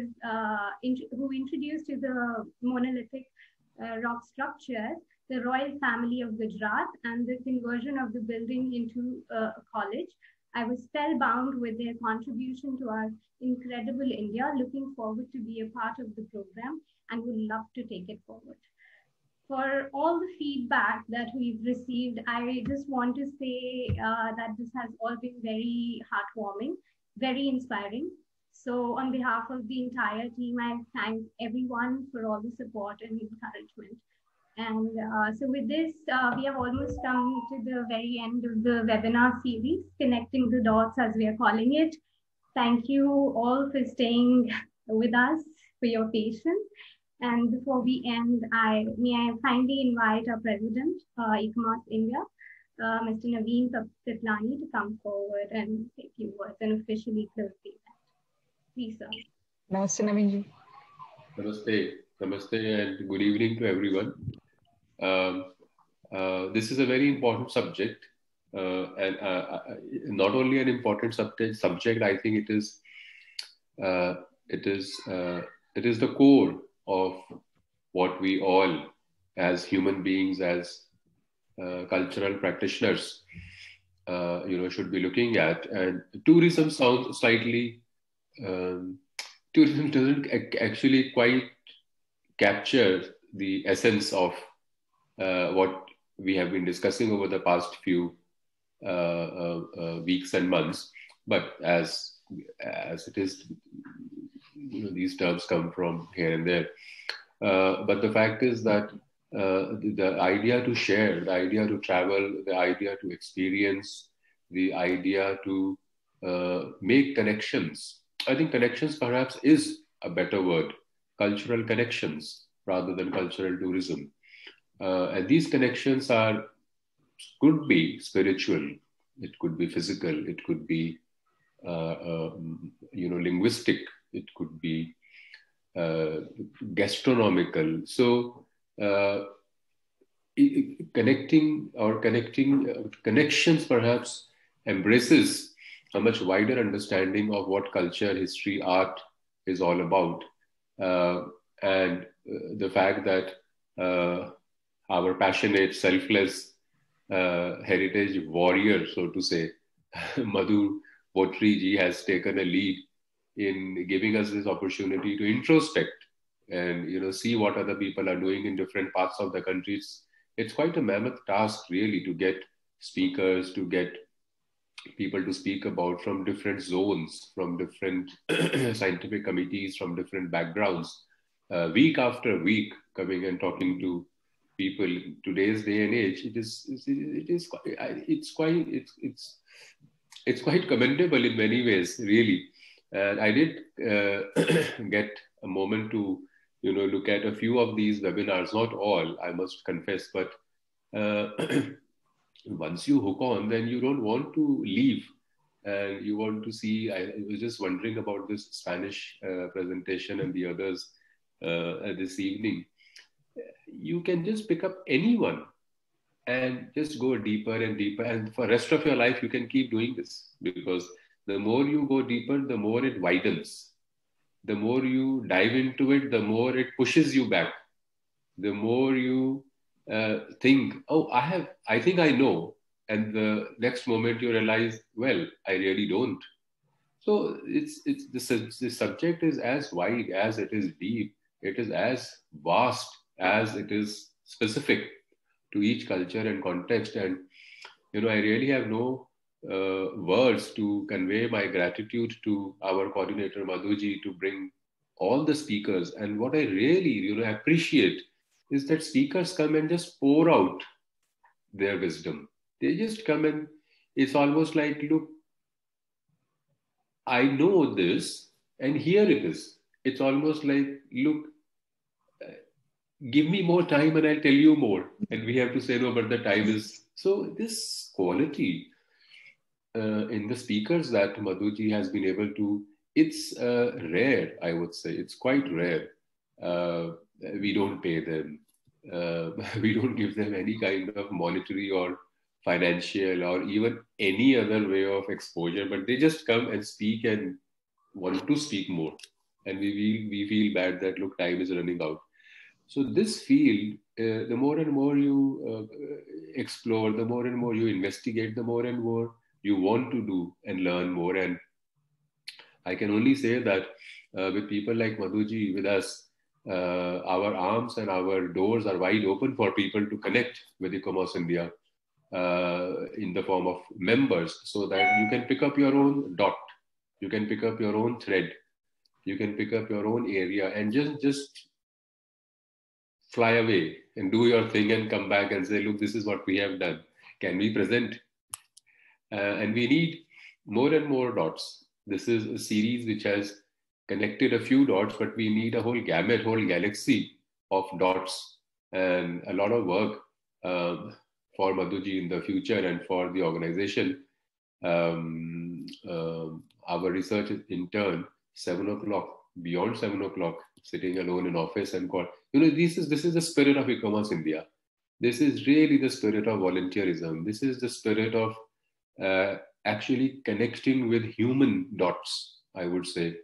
introduced to the monolithic rock structures, the royal family of Gujarat, and the conversion of the building into a college. I was spellbound with their contribution to our incredible India, looking forward to be a part of the program and would love to take it forward. For all the feedback that we've received, I just want to say that this has all been very heartwarming, very inspiring. So on behalf of the entire team, I thank everyone for all the support and encouragement. And so with this, we have almost come to the very end of the webinar series, Connecting the Dots as we are calling it. Thank you all for staying with us, for your patience. And before we end, may I kindly invite our president, ICOMOS India, Mr. Naveen Kaplani, to come forward and say a few words and officially close the event. Please, sir. Namaste, Naveen. Namaste. Namaste and good evening to everyone. This is a very important subject, and not only an important subject. I think it is the core of what we all, as human beings, as cultural practitioners, should be looking at. And tourism sounds slightly. Tourism doesn't actually quite capture the essence of what we have been discussing over the past few weeks and months. But as it is, these terms come from here and there. But the fact is that the idea to share, the idea to travel, the idea to experience, the idea to make connections. I think connections perhaps is a better word, cultural connections rather than cultural tourism. And these connections could be spiritual, it could be physical, it could be linguistic, it could be gastronomical. So connections perhaps embraces a much wider understanding of what culture, history, art is all about. And the fact that our passionate, selfless heritage warrior, so to say, Madhu Bhotri ji has taken a lead in giving us this opportunity to introspect and see what other people are doing in different parts of the country. It's quite a mammoth task, really, to get speakers, to get people to speak about from different zones, from different scientific committees, from different backgrounds, week after week, coming and talking to people. In today's day and age, it's quite commendable in many ways, really. And I did get a moment to look at a few of these webinars, not all, I must confess, but once you hook on, then you don't want to leave, and you want to see. I was just wondering about this Spanish presentation and the others this evening. You can just pick up anyone and just go deeper and deeper, and for the rest of your life you can keep doing this, because the more you go deeper, the more it widens. The more you dive into it, the more it pushes you back. The more you think, oh, I think I know. And the next moment you realize, well, I really don't. So the subject is as wide as it is deep. It is as vast as it is specific to each culture and context. And, I really have no words to convey my gratitude to our coordinator Madhuji to bring all the speakers. And what I really appreciate is that speakers come and just pour out their wisdom. They just come and it's almost like, look, I know this and here it is. It's almost like, look, give me more time and I'll tell you more. And we have to say, no, but the time is. So this quality in the speakers that Madhuji has been able to, it's rare, I would say. It's quite rare. We don't pay them. We don't give them any kind of monetary or financial or even any other way of exposure, but they just come and speak and want to speak more. And we feel bad that, look, time is running out. So this field, the more and more you explore, the more and more you investigate, the more and more you want to do and learn more. And I can only say that with people like Madhuji with us, our arms and our doors are wide open for people to connect with ICOMOS India in the form of members, so that you can pick up your own dot, you can pick up your own thread, you can pick up your own area and just fly away and do your thing and come back and say, look, this is what we have done. Can we present? And we need more and more dots. This is a series which has connected a few dots, but we need a whole gamut, whole galaxy of dots, and a lot of work for Madhuji in the future and for the organization. Our research intern, 7 o'clock, beyond 7 o'clock, sitting alone in office and call. This is the spirit of ICOMOS India. This is really the spirit of volunteerism. This is the spirit of actually connecting with human dots, I would say,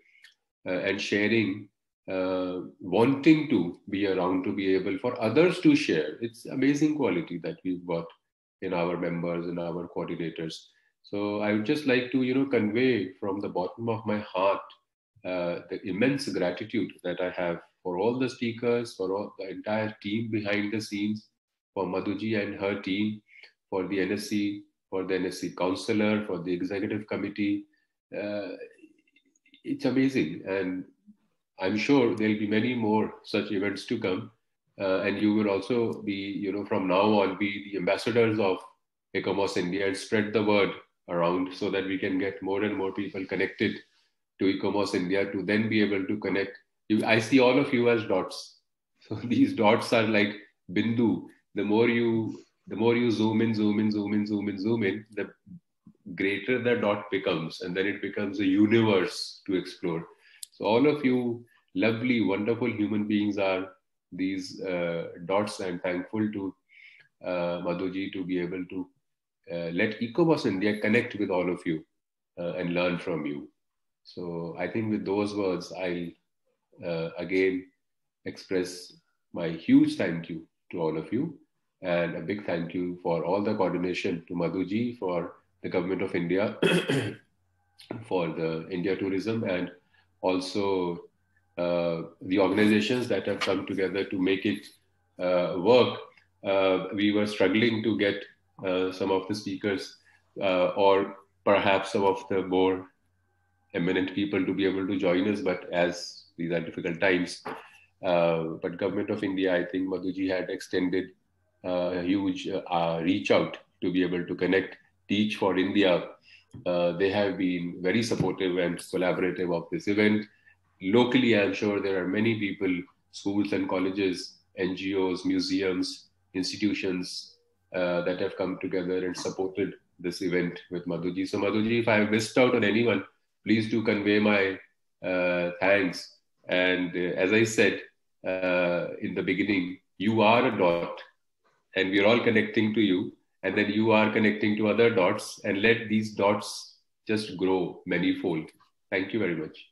and sharing, wanting to be around to be able for others to share. It's amazing quality that we've got in our members and our coordinators. So I would just like to, convey from the bottom of my heart the immense gratitude that I have for all the speakers, for all the entire team behind the scenes, for Madhuji and her team, for the NSC, for the NSC counselor, for the executive committee. It's amazing. And I'm sure there'll be many more such events to come. And you will also be, from now on, be the ambassadors of ICOMOS India and spread the word around so that we can get more and more people connected to ICOMOS India to then be able to connect. I see all of you as dots. So these dots are like Bindu. The more you zoom in, the greater the dot becomes, and then it becomes a universe to explore. So all of you lovely, wonderful human beings are these dots. I'm thankful to Madhuji to be able to let ICOMOS India connect with all of you and learn from you. So I think with those words, I'll again express my huge thank you to all of you, and a big thank you for all the coordination to Madhuji, for the Government of India, for the India Tourism, and also the organizations that have come together to make it work. We were struggling to get some of the speakers or perhaps some of the more eminent people to be able to join us, but as these are difficult times, but Government of India, I think Madhuji had extended a huge reach out to be able to connect, Teach for India. They have been very supportive and collaborative of this event. Locally, I'm sure there are many people, schools and colleges, NGOs, museums, institutions that have come together and supported this event with Madhuji. So Madhuji, if I have missed out on anyone, please do convey my thanks. And as I said in the beginning, you are a dot and we're all connecting to you. And then you are connecting to other dots, and let these dots just grow manyfold. Thank you very much.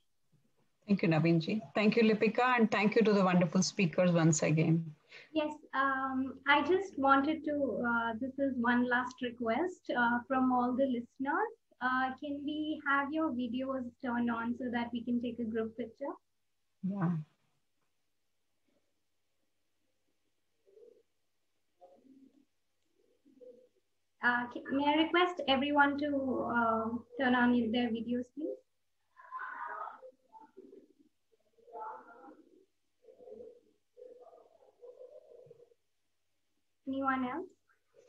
Thank you, Naveenji. Thank you, Lipika, and thank you to the wonderful speakers once again. Yes, I just wanted to, this is one last request from all the listeners. Can we have your videos turned on so that we can take a group picture? Yeah. May I request everyone to turn on their videos, please? Anyone else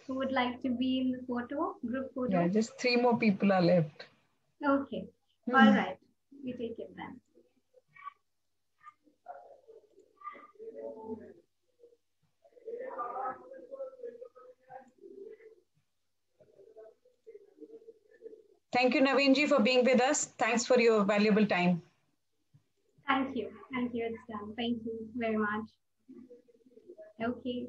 who would like to be in the photo, group photo? Yeah, just 3 more people are left. Okay, all right, we take it then. Thank you, Naveenji, for being with us. Thanks for your valuable time. Thank you, it's done. Thank you very much. Okay.